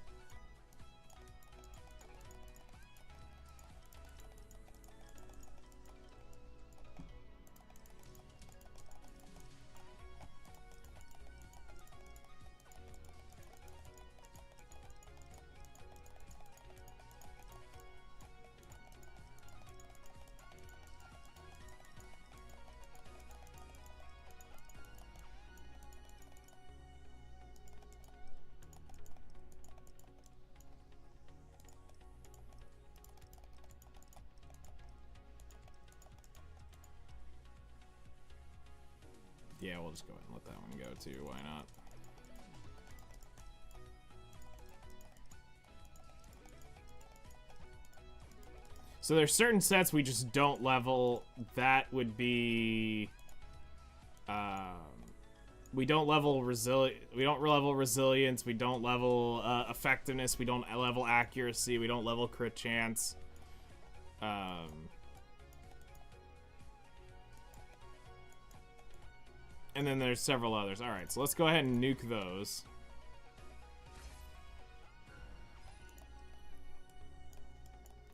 Yeah, we'll just go ahead and let that one go too. Why not? So there's certain sets we just don't level. That would be... we don't level we don't level resilience, we don't level effectiveness, we don't level accuracy, we don't level crit chance. And then there's several others. Alright, so let's go ahead and nuke those.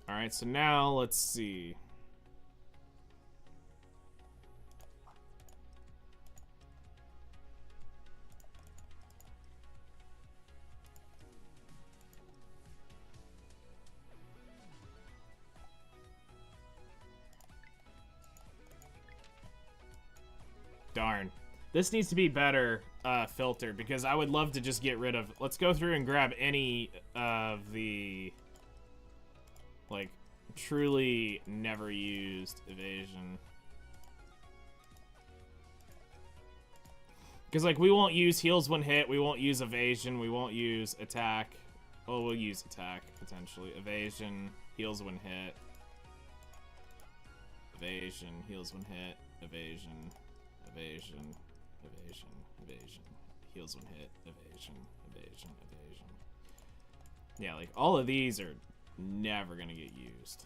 Alright, so now let's see. Darn. This needs to be better filtered, because I would love to just get rid of... Let's go through and grab any of the... Like, truly never used evasion. Because, like, we won't use heals when hit, we won't use evasion, we won't use attack. Well, we'll use attack, potentially. Evasion, heals when hit. Evasion, heals when hit. Evasion, evasion, evasion, evasion. Heals when hit. Evasion, evasion, evasion. Yeah, like, all of these are never gonna get used.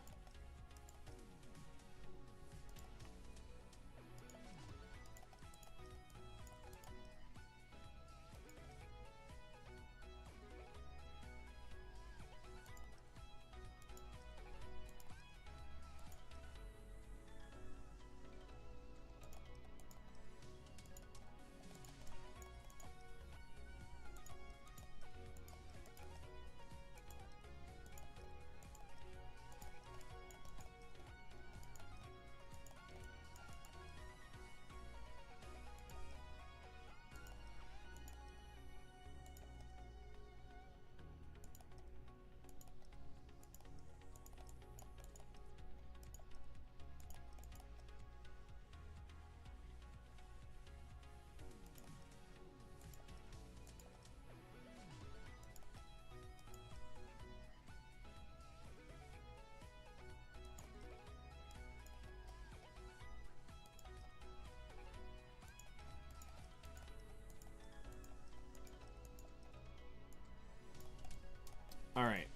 Alright.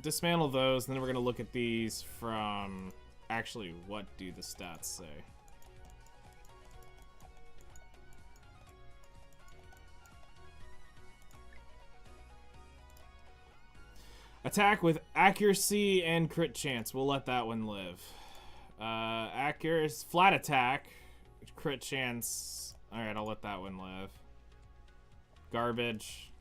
Dismantle those, and then we're going to look at these from... Actually, what do the stats say? Attack with accuracy and crit chance. We'll let that one live. Accuracy, flat attack, crit chance. Alright, I'll let that one live. Garbage.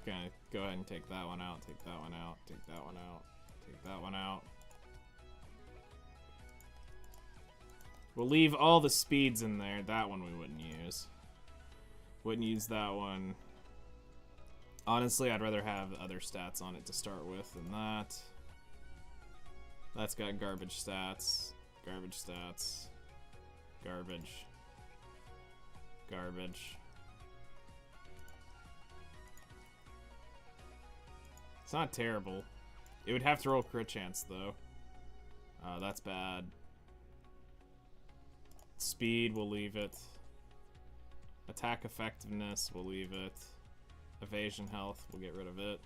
Gonna go ahead and take that one out, take that one out, take that one out, take that one out. We'll leave all the speeds in there. That one we wouldn't use. Wouldn't use that one. Honestly, I'd rather have other stats on it to start with than that. That's got garbage stats. Garbage stats. Garbage. Garbage. It's not terrible. It would have to roll crit chance, though. That's bad. Speed, we'll leave it. Attack effectiveness, we'll leave it. Evasion health, we'll get rid of it.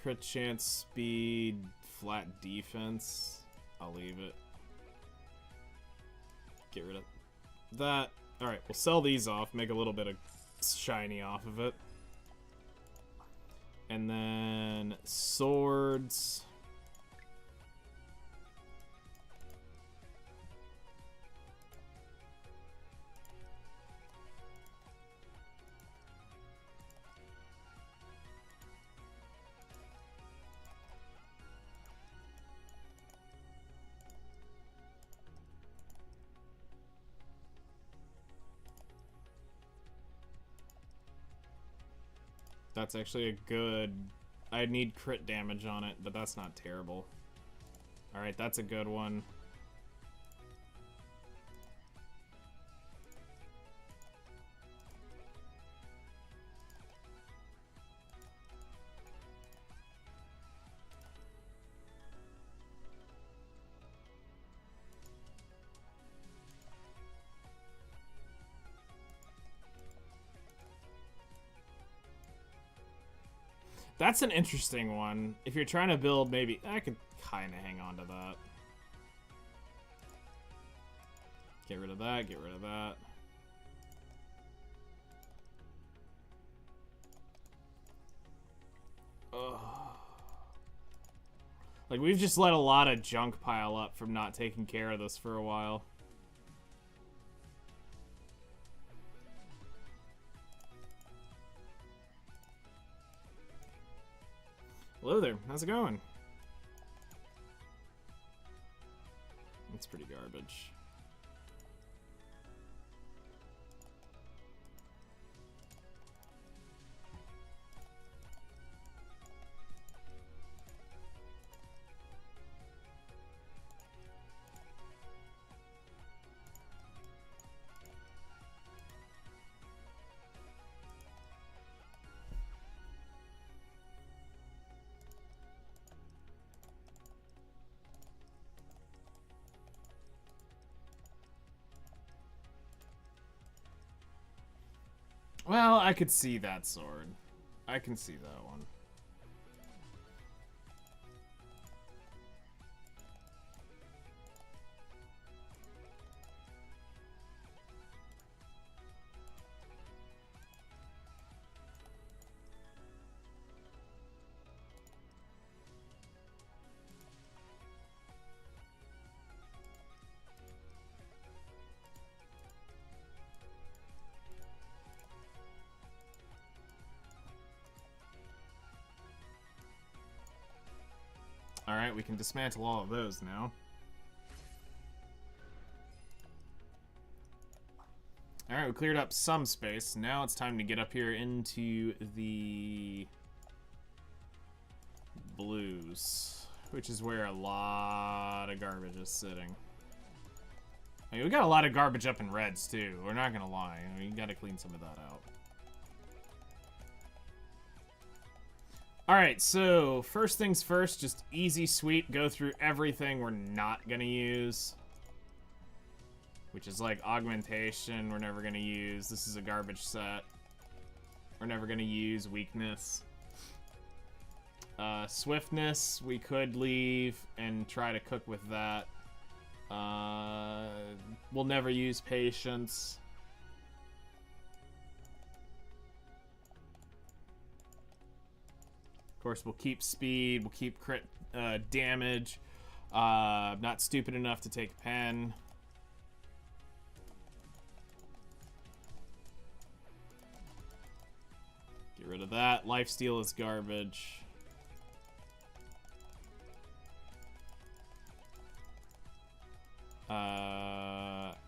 Crit chance, speed, flat defense, I'll leave it. Get rid of that. Alright, we'll sell these off, make a little bit of shiny off of it. And then swords. That's actually a good... I need crit damage on it, but that's not terrible. Alright, that's a good one. That's an interesting one. If you're trying to build, maybe... I could kind of hang on to that. Get rid of that, get rid of that. Ugh. Like, we've just let a lot of junk pile up from not taking care of this for a while. Hello there, how's it going? That's pretty garbage. Well, I could see that sword. I can see that one. Alright, we can dismantle all of those now. Alright, we cleared up some space. Now it's time to get up here into the blues, which is where a lot of garbage is sitting. I mean, we got a lot of garbage up in reds, too. We're not gonna lie. I mean, you gotta clean some of that out. Alright, so first things first, just easy sweep, go through everything we're not gonna use. Which is like augmentation, we're never gonna use. This is a garbage set. We're never gonna use weakness. Swiftness, we could leave and try to cook with that. We'll never use patience. Of course, we'll keep speed, we'll keep crit damage. Not stupid enough to take pen. Get rid of that. Lifesteal is garbage.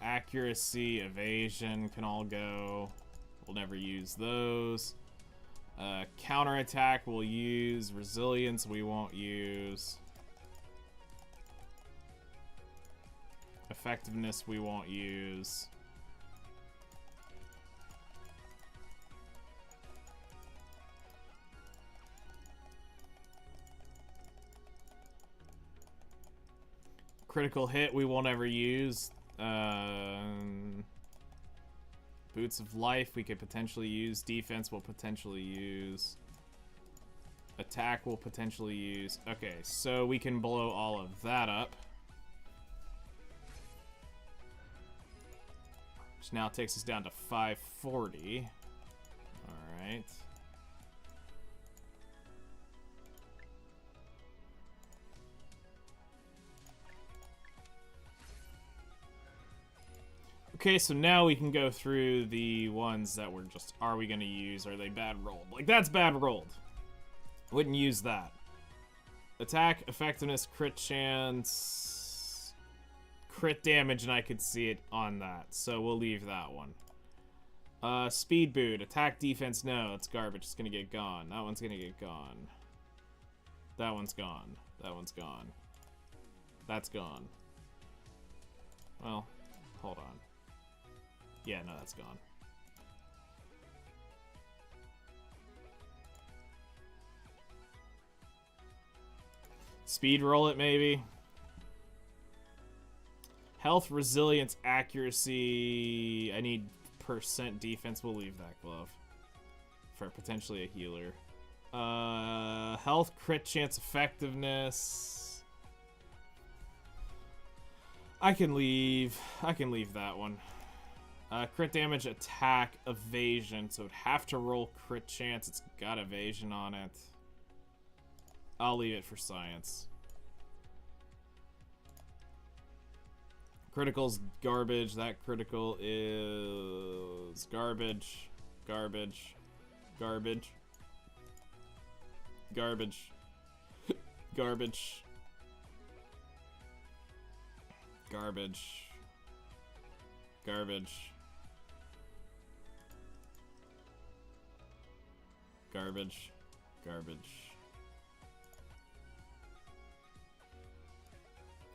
Accuracy, evasion can all go. We'll never use those. Counterattack we'll use. Resilience we won't use. Effectiveness we won't use. Critical hit we won't ever use. Boots of life we could potentially use. Defense we'll potentially use. Attack we'll potentially use. Okay, so we can blow all of that up. Which now takes us down to 540. Alright. Okay, so now we can go through the ones that we're just, are we going to use? Are they bad rolled? Like, that's bad rolled. Wouldn't use that. Attack, effectiveness, crit chance, crit damage, and I could see it on that. So we'll leave that one. Speed boot, attack, defense, no, it's garbage. It's going to get gone. That one's going to get gone. That one's gone. That one's gone. That's gone. Well, hold on. Yeah, no, that's gone. Speed roll it, maybe. Health, resilience, accuracy. I need % defense. We'll leave that glove for potentially a healer. Health, crit chance, effectiveness. I can leave that one. Crit damage, attack, evasion. So it'd have to roll crit chance. It's got evasion on it. I'll leave it for science. Critical's garbage. That critical is garbage. Garbage. Garbage. Garbage. Garbage. Garbage. Garbage. Garbage. Garbage.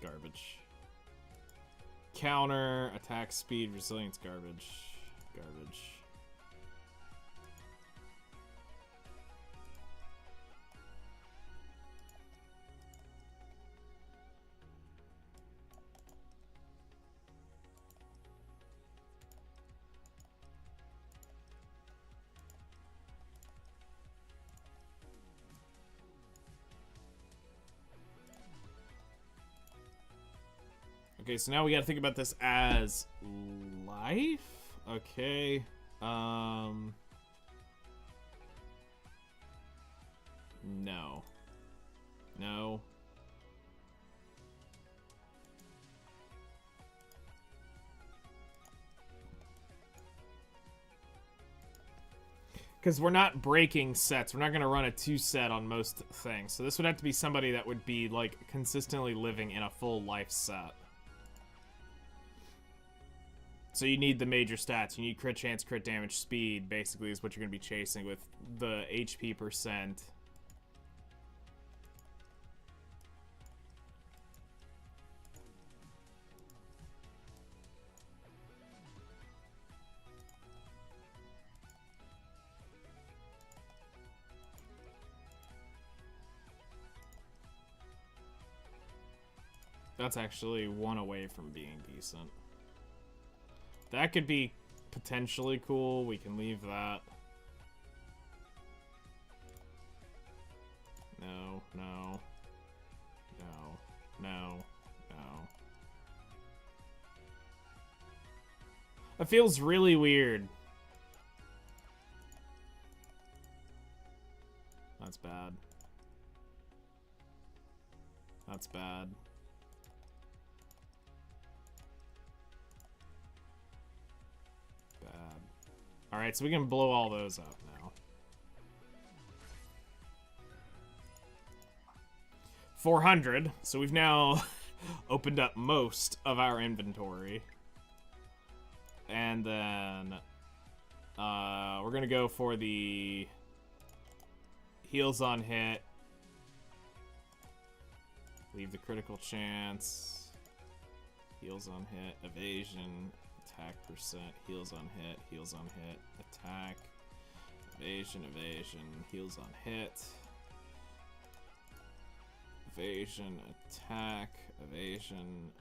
Garbage. Counter, attack, speed, resilience, garbage. Garbage. Okay, so now we gotta think about this as life? Okay. No. No. Because we're not breaking sets. We're not going to run a 2-set on most things. So this would have to be somebody that would be, like, consistently living in a full life set. So you need the major stats. You need crit chance, crit damage, speed, basically, is what you're going to be chasing with the HP percent. That's actually one away from being decent. That could be potentially cool. We can leave that. No, no. No, no, no. That feels really weird. That's bad. That's bad. Alright, so we can blow all those up now. 400. So we've now opened up most of our inventory. And then we're going to go for the heals on hit. Leave the critical chance. Heals on hit. Evasion. Attack percent, heals on hit, heals on hit, attack, evasion, evasion, heals on hit, evasion, attack, evasion.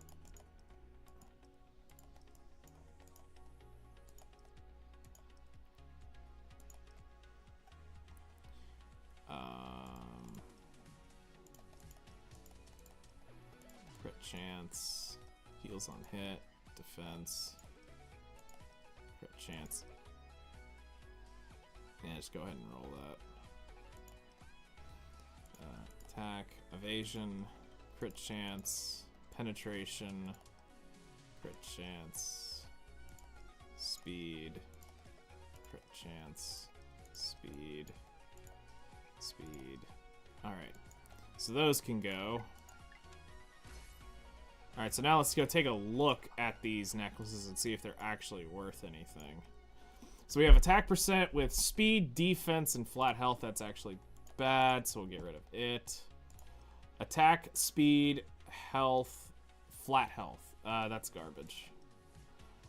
Crit chance, heals on hit, defense. Crit chance. Yeah, just go ahead and roll that. Attack, evasion, crit chance, penetration, crit chance, speed, crit chance, speed, speed. Alright, so those can go. Alright, so now let's go take a look at these necklaces and see if they're actually worth anything. So we have attack percent with speed, defense, and flat health. That's actually bad, so we'll get rid of it. Attack, speed, health, flat health. That's garbage.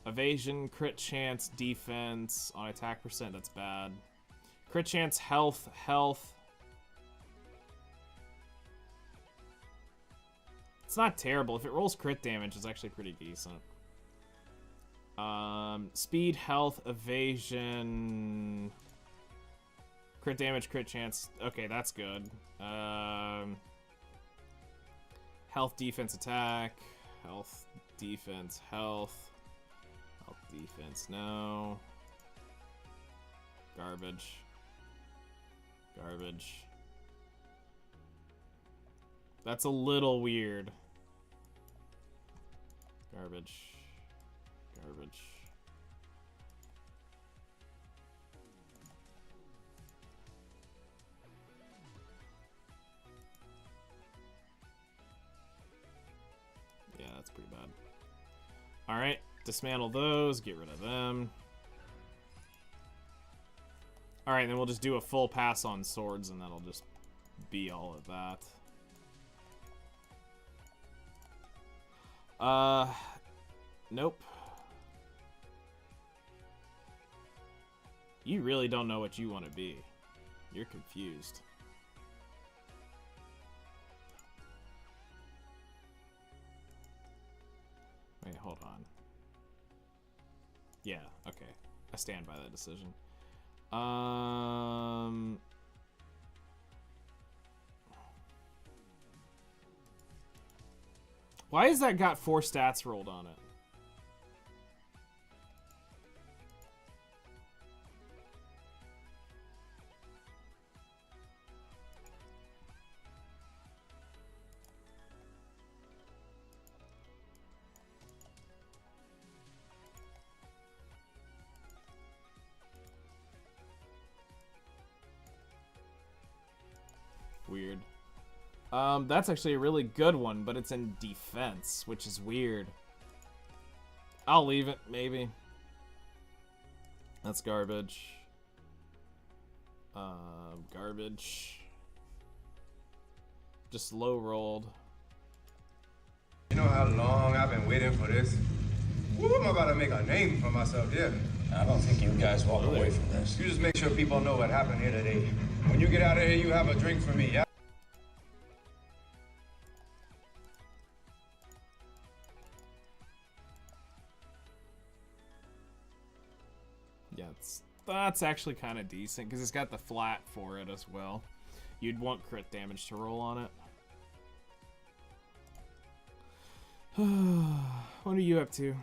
Evasion, crit chance, defense. On attack percent, that's bad. Crit chance, health, health. It's not terrible. If it rolls crit damage, it's actually pretty decent. Speed, health, evasion, crit damage, crit chance. Okay, that's good. Health, defense, attack. Health, defense, health. Health, defense, no. Garbage. Garbage. That's a little weird. Garbage. Garbage. Yeah, that's pretty bad. Alright, dismantle those, get rid of them. Alright, then we'll just do a full pass on swords, and that'll just be all of that. Nope. You really don't know what you want to be. You're confused. Wait, hold on. Yeah, okay. I stand by that decision. Why has that got 4 stats rolled on it? Weird. That's actually a really good one, but it's in defense, which is weird. I'll leave it, maybe. That's garbage. Garbage. Just low rolled. You know how long I've been waiting for this? Woo, I'm about to make a name for myself here. I don't think you guys walk away from this. You just make sure people know what happened here today. When you get out of here, you have a drink for me, yeah? Yeah, that's actually kind of decent because it's got the flat for it as well. You'd want crit damage to roll on it. What are you up to?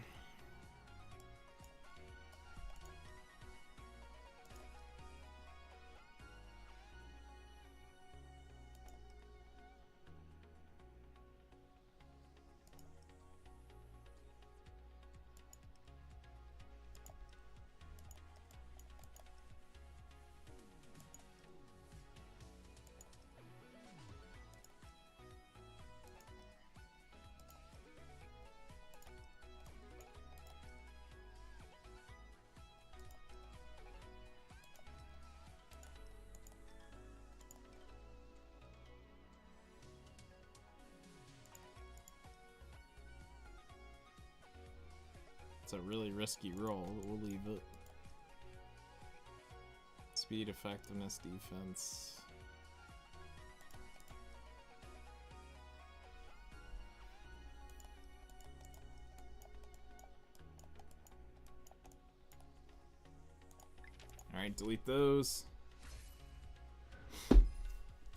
It's a really risky roll, but we'll leave it. Speed, effectiveness, defense. Alright, delete those.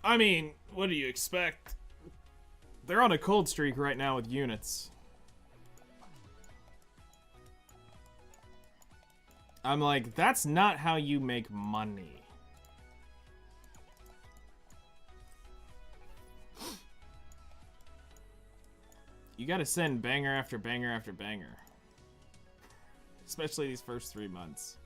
I mean, what do you expect? They're on a cold streak right now with units. I'm like, that's not how you make money. You gotta send banger after banger after banger. Especially these first 3 months.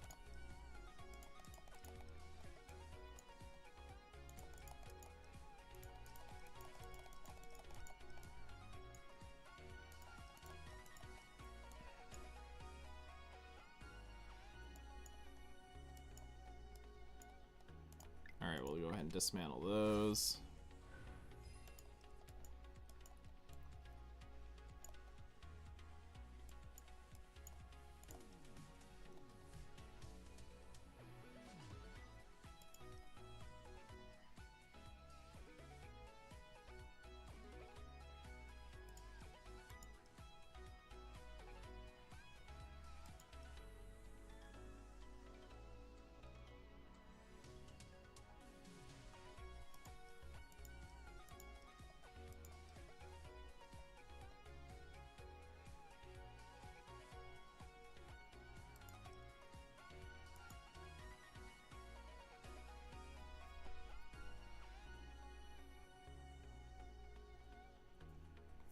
Alright, we'll go ahead and dismantle those.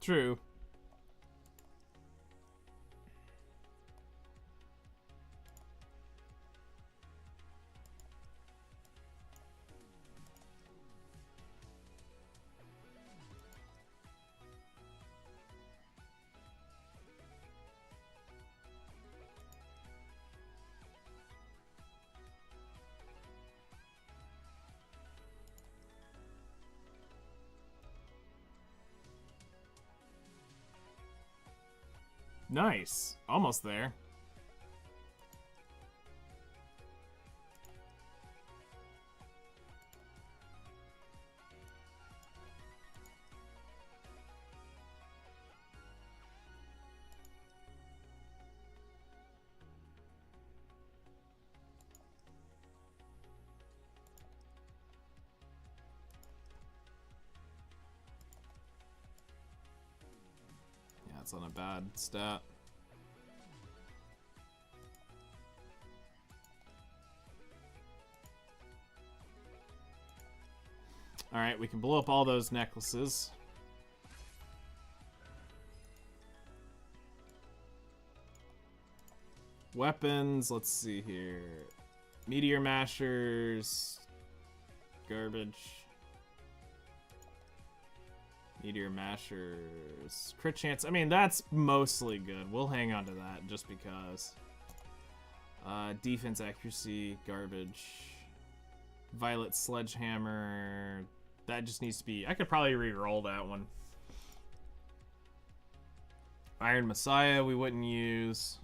True. Nice. Almost there. That's on a bad stat. Alright, we can blow up all those necklaces. Weapons, let's see here. Meteor mashers. Garbage. Meteor mashers. Crit chance. I mean, that's mostly good. We'll hang on to that just because. Defense accuracy. Garbage. Violet sledgehammer. That just needs to be... I could probably re-roll that one. Iron Messiah we wouldn't use.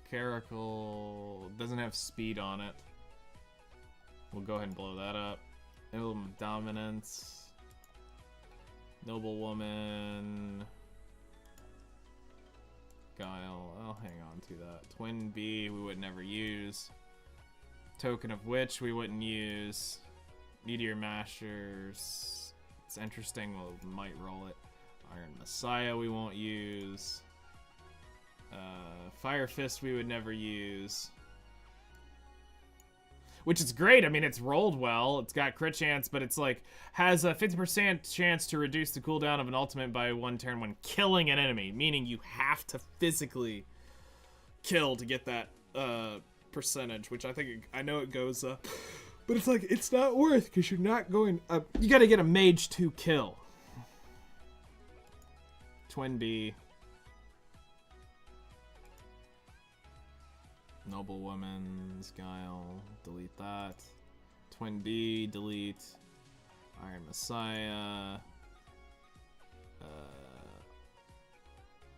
Caracal doesn't have speed on it. We'll go ahead and blow that up. Dominance. Noble Woman. Guile. I'll hang on to that. Twin B we would never use. Token of Witch we wouldn't use. Meteor Mashers. It's interesting. We might roll it. Iron Messiah we won't use. Fire Fist we would never use. Which is great. I mean, it's rolled well. It's got crit chance, but it's like has a 50% chance to reduce the cooldown of an ultimate by 1 turn when killing an enemy, meaning you have to physically kill to get that percentage, which I know it goes up. But it's like, it's not worth because you're not going up. You got to get a mage to kill. Twin B. Noble Woman's Guile, delete that. Twin B, delete. Iron Messiah.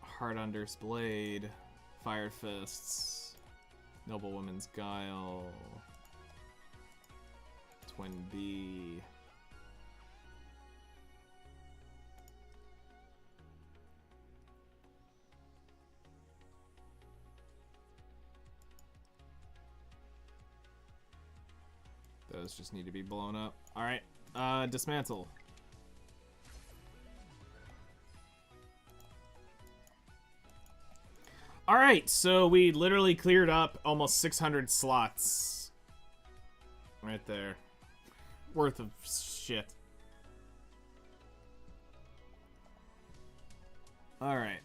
Heart Under's Blade. Fire Fists. Noble Woman's Guile. Twin B. Those just need to be blown up. Alright, dismantle. Alright, so we literally cleared up almost 600 slots. Right there. Worth of shit. Alright.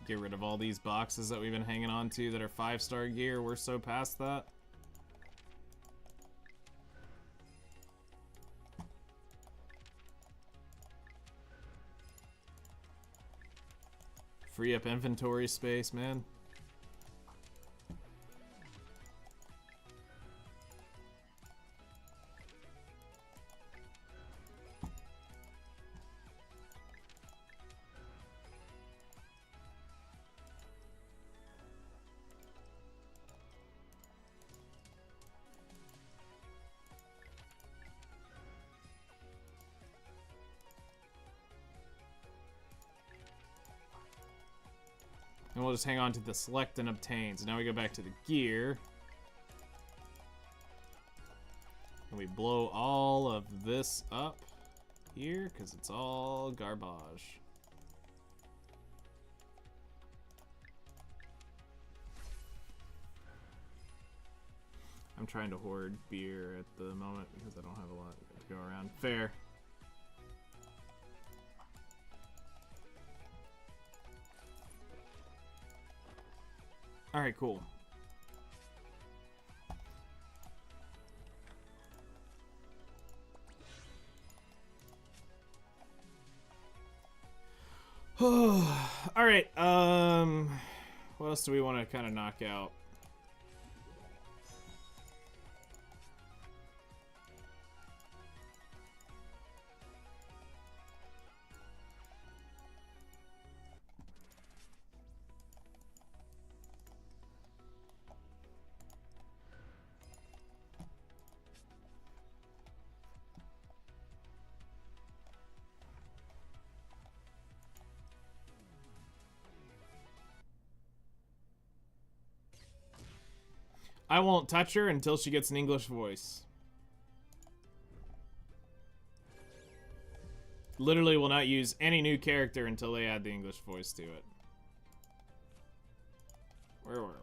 Get rid of all these boxes that we've been hanging on to that are 5-star gear. We're so past that. Free up inventory space, man. And we'll just hang on to the select and obtain. So now we go back to the gear. And we blow all of this up here because it's all garbage. I'm trying to hoard beer at the moment because I don't have a lot to go around. Fair. All right, cool. All right. What else do we want to kind of knock out? I won't touch her until she gets an English voice. Literally will not use any new character until they add the English voice to it. Where were we?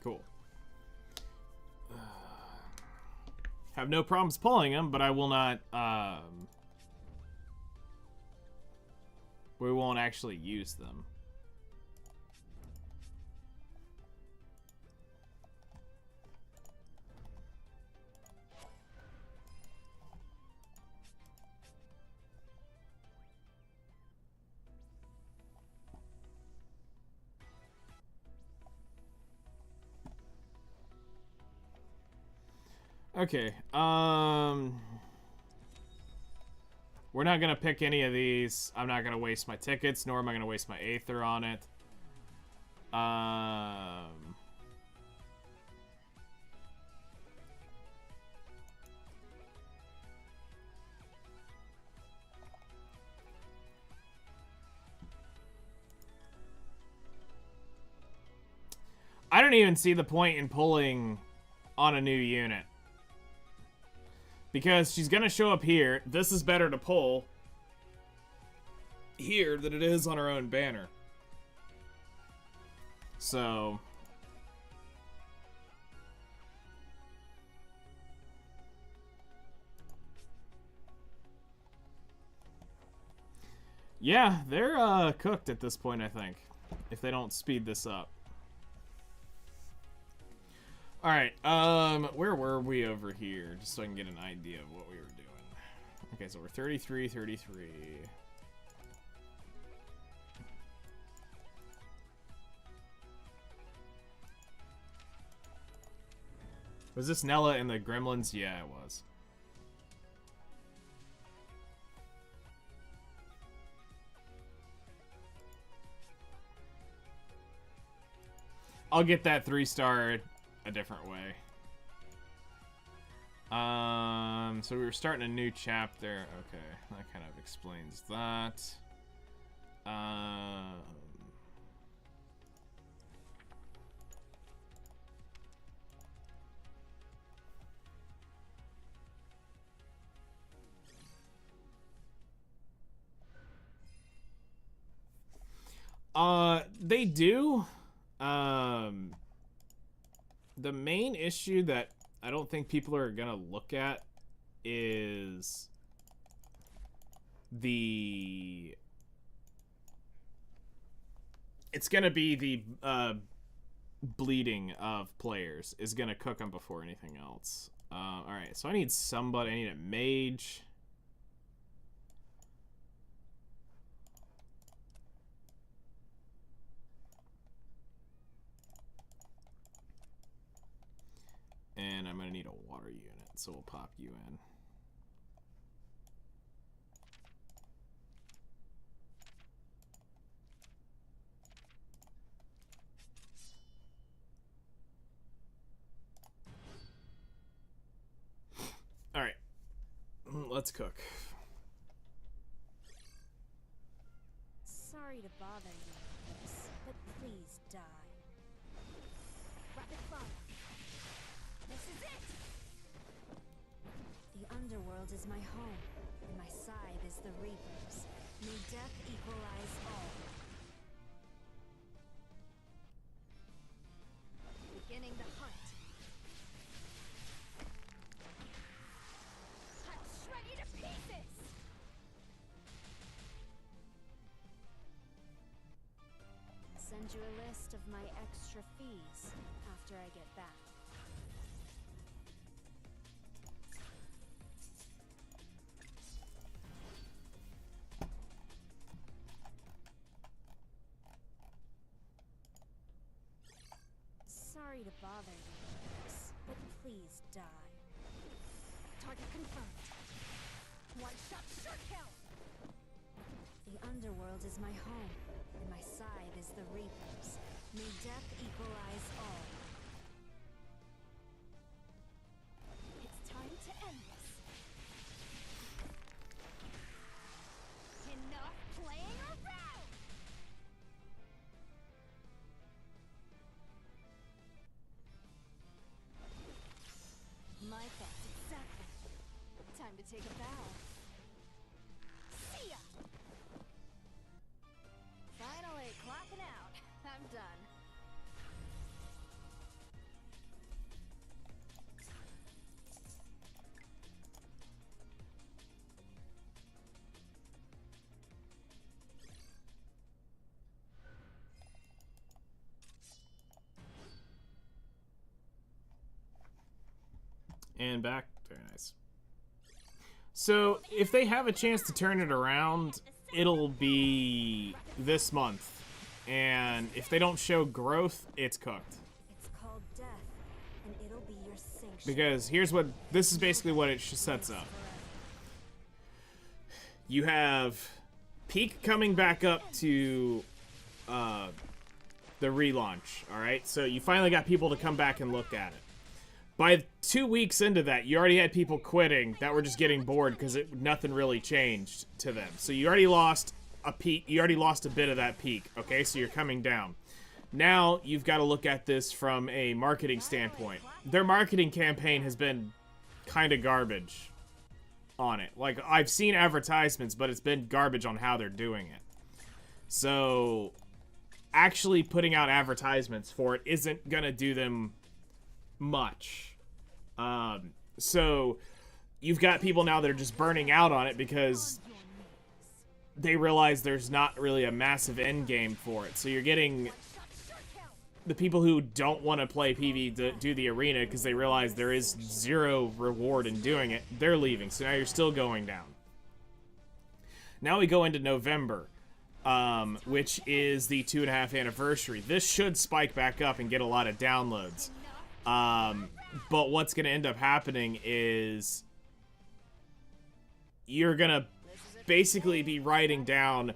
Cool. Have no problems pulling them, but I will not, we won't actually use them. Okay, we're not gonna pick any of these. I'm not gonna waste my tickets, nor am I gonna waste my Aether on it. I don't even see the point in pulling on a new unit. Because she's going to show up here. This is better to pull here than it is on her own banner. So... yeah, they're cooked at this point, I think. If they don't speed this up. Alright, where were we over here? Just so I can get an idea of what we were doing. Okay, so we're 33, 33. Was this Nella in the Gremlins? Yeah, it was. I'll get that 3-star a different way. So we were starting a new chapter. Okay, that kind of explains that. They do. The main issue that I don't think people are gonna look at is it's gonna be the bleeding of players is gonna cook them before anything else. All right, so I need somebody. I need a mage. And I'm gonna need a water unit, so we'll pop you in. All right, let's cook. Sorry to bother you with this, but please die. Rapid fire. This is it! The underworld is my home, and my side is the Reapers. May death equalize all. Beginning the hunt. I'll shred you to pieces! Send you a list of my extra fees after I get back. Sorry to bother you with this, but please die. Target confirmed. One shot, sure kill! The underworld is my home, and my side is the Reapers. May death equalize all. It's time to end this. Enough playing around! My thoughts exactly. Time to take a bow. See ya! Finally, clocking out. I'm done. And back. Very nice. So, if they have a chance to turn it around, it'll be this month. And if they don't show growth, it's cooked. It's called death, and it'll be your sanction. Because this is basically what it sets up. You have Peak coming back up to the relaunch, alright? So you finally got people to come back and look at it. By 2 weeks into that, you already had people quitting that were just getting bored because nothing really changed to them. So you already lost a peak. You already lost a bit of that peak, okay? So you're coming down. Now you've got to look at this from a marketing standpoint. Their marketing campaign has been kind of garbage on it. Like, I've seen advertisements, but it's been garbage on how they're doing it. So actually putting out advertisements for it isn't going to do them much. So you've got people now that are just burning out on it because they realize there's not really a massive end game for it. So you're getting the people who don't want to play PvE to do the arena because they realize there is zero reward in doing it. They're leaving. So now you're still going down. Now we go into November, which is the 2.5 anniversary. This should spike back up and get a lot of downloads. But what's going to end up happening is you're going to basically be writing down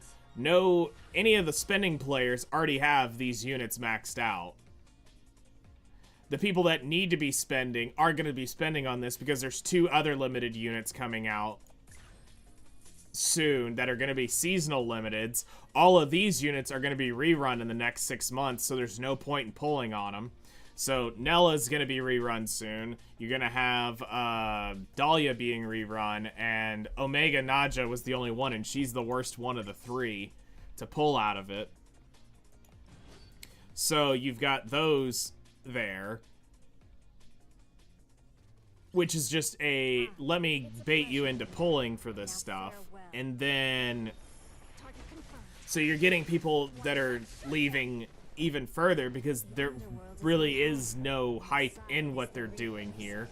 any of the spending players already have these units maxed out. The people that need to be spending are going to be spending on this because there's 2 other limited units coming out soon that are going to be seasonal limiteds. All of these units are going to be rerun in the next 6 months, so there's no point in pulling on them. So Nella's going to be rerun soon. You're going to have Dahlia being rerun, and Omega Naja was the only one, and she's the worst one of the 3 to pull out of it. So you've got those there. which is just a let me bait you into pulling for this stuff, and then so you're getting people that are leaving even further because there really is no hype in what they're doing here.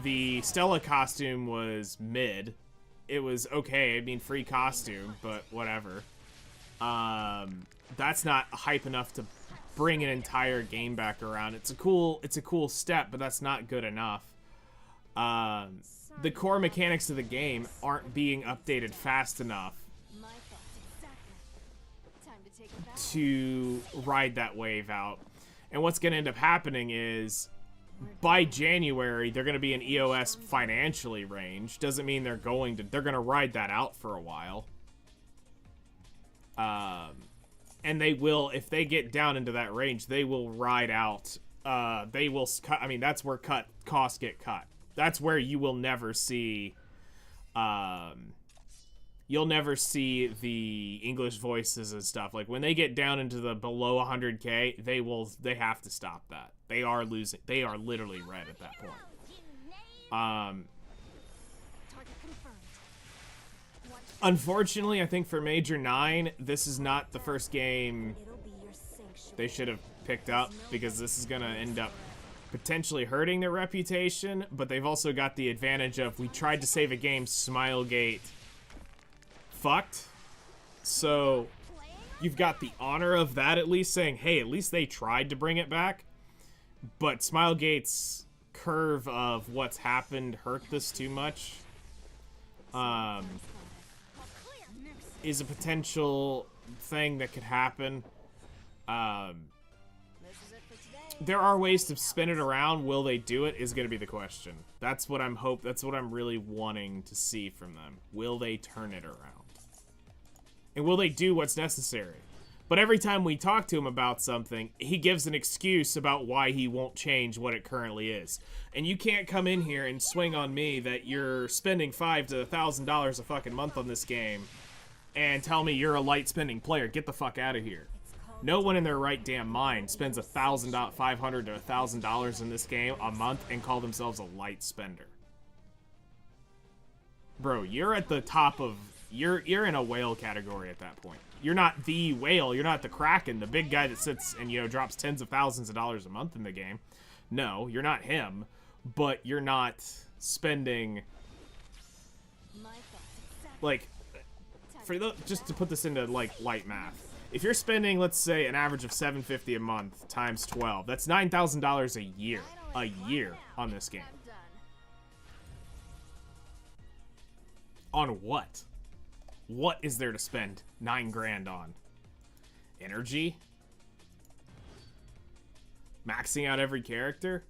The Stella costume was mid. It was okay, I mean free costume, but whatever. That's not hype enough to bring an entire game back around. It's a cool step, but that's not good enough. The core mechanics of the game aren't being updated fast enough to ride that wave out. And what's going to end up happening is by January they're going to be in EOS financially range. Doesn't mean they're going to ride that out for a while. And they will, if they get down into that range, they will ride out. They will cut. I mean, that's where costs get cut. That's where you will never see. You'll never see the English voices and stuff. Like when they get down into the below 100K, they have to stop that. They are losing. They are literally red at that point. Unfortunately, I think for Major 9, this is not the first game they should have picked up, because this is going to end up potentially hurting their reputation, but they've also got the advantage of, we tried to save a game, Smilegate fucked. So you've got the honor of that, at least saying, hey, at least they tried to bring it back. But Smilegate's curve of what's happened hurt this too much. Is a potential thing that could happen. There are ways to spin it around. Will they do it is going to be the question. That's what I'm really wanting to see from them. Will they turn it around? And will they do what's necessary? But every time we talk to him about something, he gives an excuse about why he won't change what it currently is. And you can't come in here and swing on me that you're spending $500 to $1,000 a fucking month on this game and tell me you're a light spending player. Get the fuck out of here. No one in their right damn mind spends $500 to $1,000 in this game a month and call themselves a light spender. Bro, you're at the top of... You're in a whale category at that point. You're not the whale. You're not the Kraken, the big guy that sits and, you know, drops tens of thousands of dollars a month in the game. No, you're not him. But you're not spending... Like... just to put this into, like, light math. If you're spending, let's say, an average of $750 a month times 12, that's $9,000 a year. A year on this game. On what? What is there to spend $9 grand on? Energy? Maxing out every character?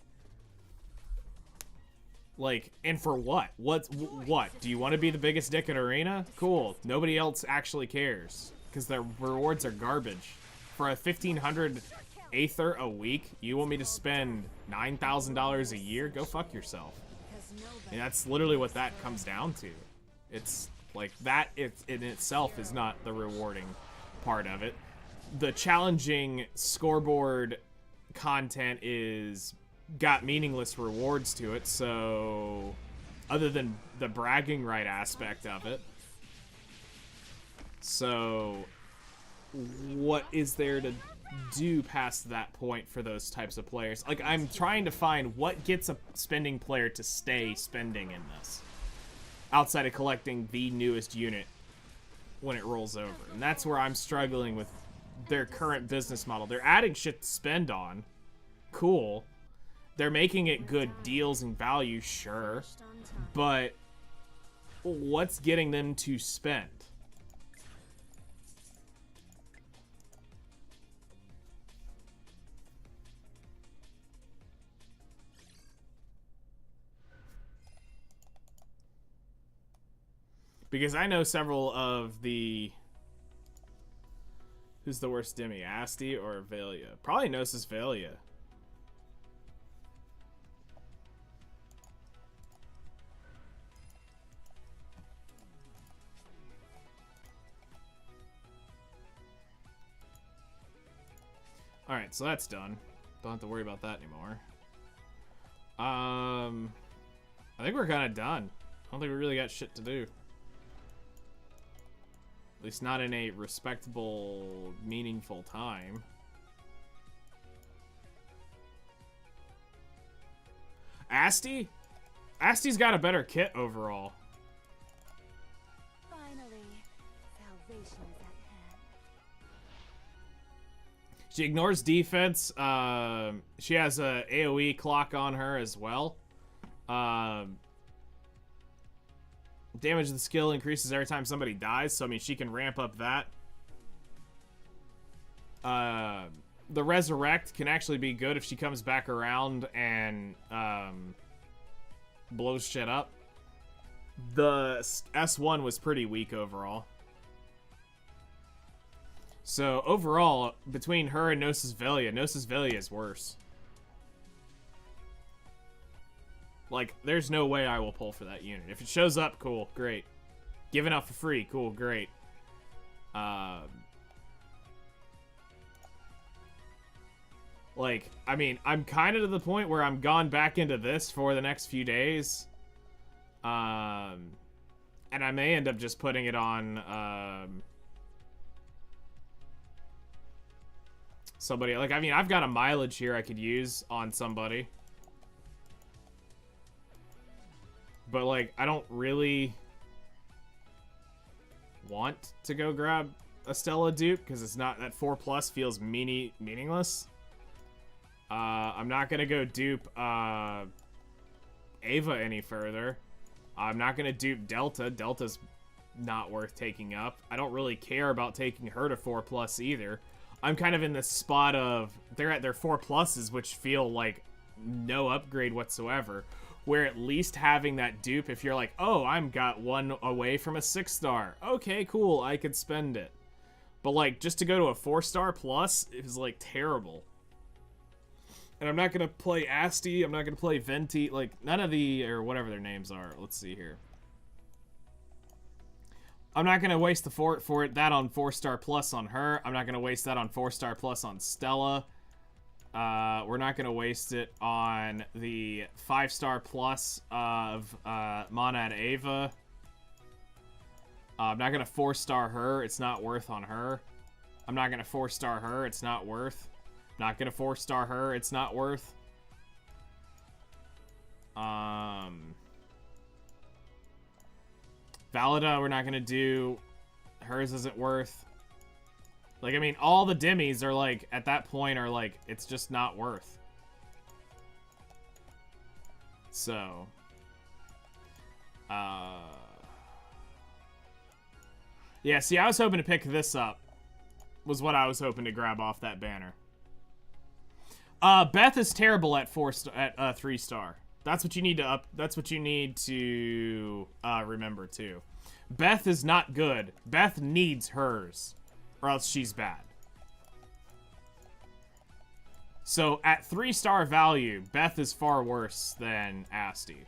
Like, and for what? What? Do you want to be the biggest dick in Arena? Cool. Nobody else actually cares. Because their rewards are garbage. For a 1,500 Aether a week, you want me to spend $9,000 a year? Go fuck yourself. And that's literally what that comes down to. It's like that in itself is not the rewarding part of it. The challenging scoreboard content is got meaningless rewards to it, so other than the bragging right aspect of it. So what is there to do past that point for those types of players? Like, I'm trying to find what gets a spending player to stay spending in this, outside of collecting the newest unit when it rolls over. And that's where I'm struggling with their current business model. They're adding shit to spend on. Cool. They're making it good deals and value, sure. But what's getting them to spend? Because I know several of the... Who's the worst Demi? Asti or Velia? Probably Gnosis Velia. Alright, so that's done. Don't have to worry about that anymore. I think we're kind of done. I don't think we really got shit to do. At least not in a respectable, meaningful time. Asti? Asti's got a better kit overall. Finally, salvation is at hand. She ignores defense. She has a AoE clock on her as well. Damage of the skill increases every time somebody dies, so I mean she can ramp up that. The resurrect can actually be good if she comes back around and blows shit up. The S1 was pretty weak overall. So overall, between her and Gnosis Velia is worse. Like, there's no way I will pull for that unit. If it shows up, cool, great. Giving out for free, cool, great. Like, I mean, I'm kind of to the point where I'm gone back into this for the next few days. And I may end up just putting it on, somebody. Like, I mean, I've got a mileage here I could use on somebody. But, like, I don't really want to go grab a Stella dupe because it's not, that 4+ feels meaningless. I'm not gonna go dupe Ava any further. I'm not gonna dupe Delta. Delta's not worth taking up. I don't really care about taking her to 4+ either. I'm kind of in this spot of they're at their 4+s, which feel like no upgrade whatsoever. Where at least having that dupe, if you're like, oh, I'm got one away from a 6-star. Okay, cool, I could spend it. But like, just to go to a 4+ is like terrible. And I'm not gonna play Asti, I'm not gonna play Venti, like none of the, or whatever their names are. Let's see here. I'm not gonna waste the that on 4+ on her. I'm not gonna waste that on 4+ on Stella. We're not gonna waste it on the 5+ of Monad Ava. I'm not gonna 4-star her. It's not worth on her. I'm not gonna 4-star her. It's not worth. Not gonna 4-star her. It's not worth. Valida, we're not gonna do. Hers isn't worth. Like, I mean, all the demis are like, at that point, are like, it's just not worth. So. Yeah, see, I was hoping to pick this up. Was what I was hoping to grab off that banner. Beth is terrible at 3-star. That's what you need to that's what you need to remember too. Beth is not good. Beth needs hers, or else she's bad. So at 3-star value, Beth is far worse than Asti.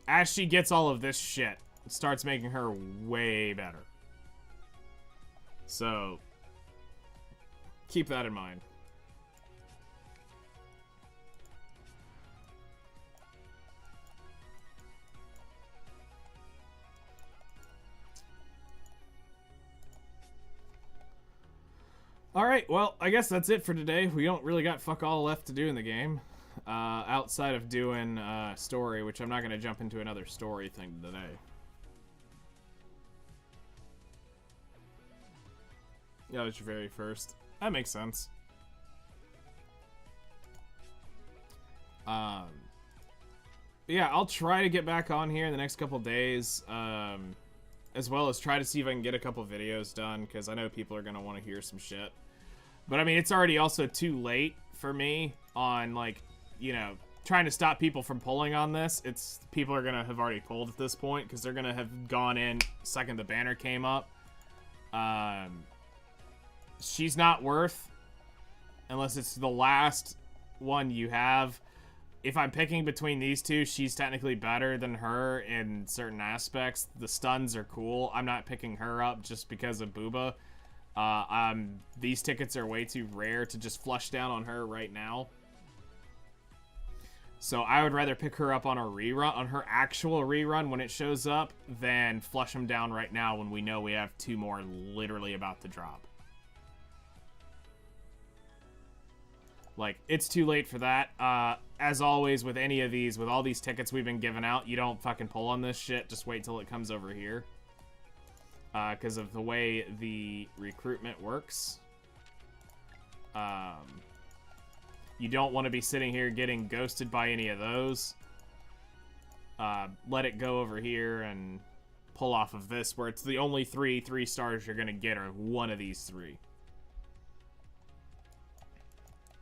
As she gets all of this shit, it starts making her way better. So keep that in mind. Alright, well, I guess that's it for today. We don't really got fuck all left to do in the game. Outside of doing story, which I'm not going to jump into another story thing today. Yeah, that was your very first. That makes sense. Yeah, I'll try to get back on here in the next couple days, as well as try to see if I can get a couple videos done, because I know people are going to want to hear some shit. But, I mean, it's already also too late for me on, like, you know, trying to stop people from pulling on this. It's, people are going to have already pulled at this point, because they're going to have gone in second the banner came up. She's not worth, unless it's the last one you have. If I'm picking between these two, she's technically better than her in certain aspects. The stuns are cool. I'm not picking her up just because of Booba. These tickets are way too rare to just flush down on her right now. So I would rather pick her up on a rerun, on her actual rerun when it shows up, than flush them down right now when we know we have 2 more literally about to drop. Like, it's too late for that. As always with any of these, with all these tickets we've been giving out, you don't fucking pull on this shit. Just wait till it comes over here. Because of the way the recruitment works. You don't want to be sitting here getting ghosted by any of those. Let it go over here and pull off of this, where it's the only 3 stars you're going to get are one of these 3.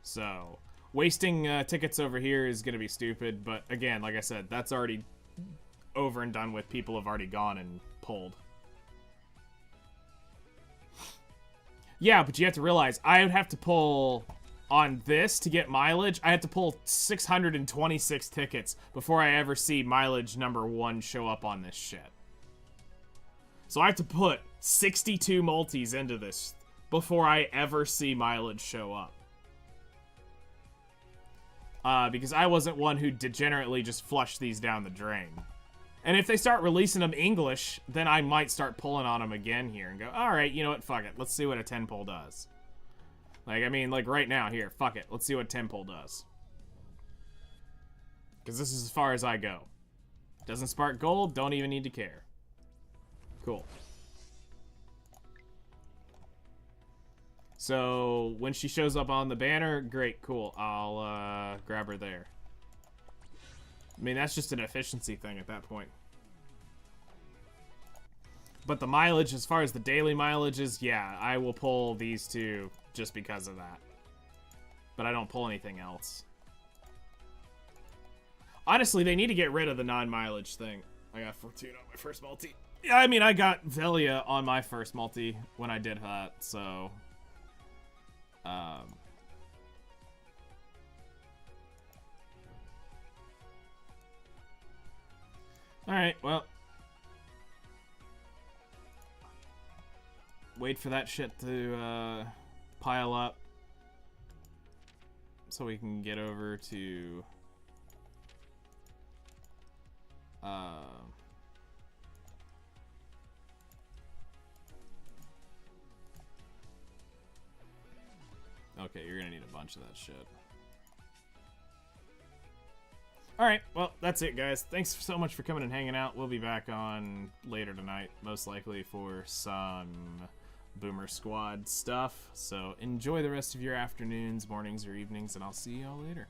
So, wasting tickets over here is going to be stupid, but again, like I said, that's already over and done with. People have already gone and pulled. Yeah, but you have to realize, I would have to pull on this to get mileage. I had to pull 626 tickets before I ever see mileage number 1 show up on this shit. So I have to put 62 multis into this before I ever see mileage show up. Because I wasn't one who degenerately just flushed these down the drain. And if they start releasing them English, then I might start pulling on them again here and go, alright, you know what, fuck it. Let's see what a 10 pull does. Like, I mean, like right now, here, fuck it. Let's see what 10 pull does. Because this is as far as I go. Doesn't spark gold, don't even need to care. Cool. So, when she shows up on the banner, great, cool. I'll grab her there. I mean, that's just an efficiency thing at that point. But the mileage, as far as the daily mileage is, yeah, I will pull these 2 just because of that. But I don't pull anything else. Honestly, they need to get rid of the non-mileage thing. I got Fortuna on my first multi. Yeah, I mean, I got Velia on my first multi when I did that, so... Alright, well. Wait for that shit to pile up. So we can get over to... Okay, you're gonna need a bunch of that shit. Alright, well, that's it, guys. Thanks so much for coming and hanging out. We'll be back on later tonight, most likely for some Boomer Squad stuff. So enjoy the rest of your afternoons, mornings, or evenings, and I'll see y'all later.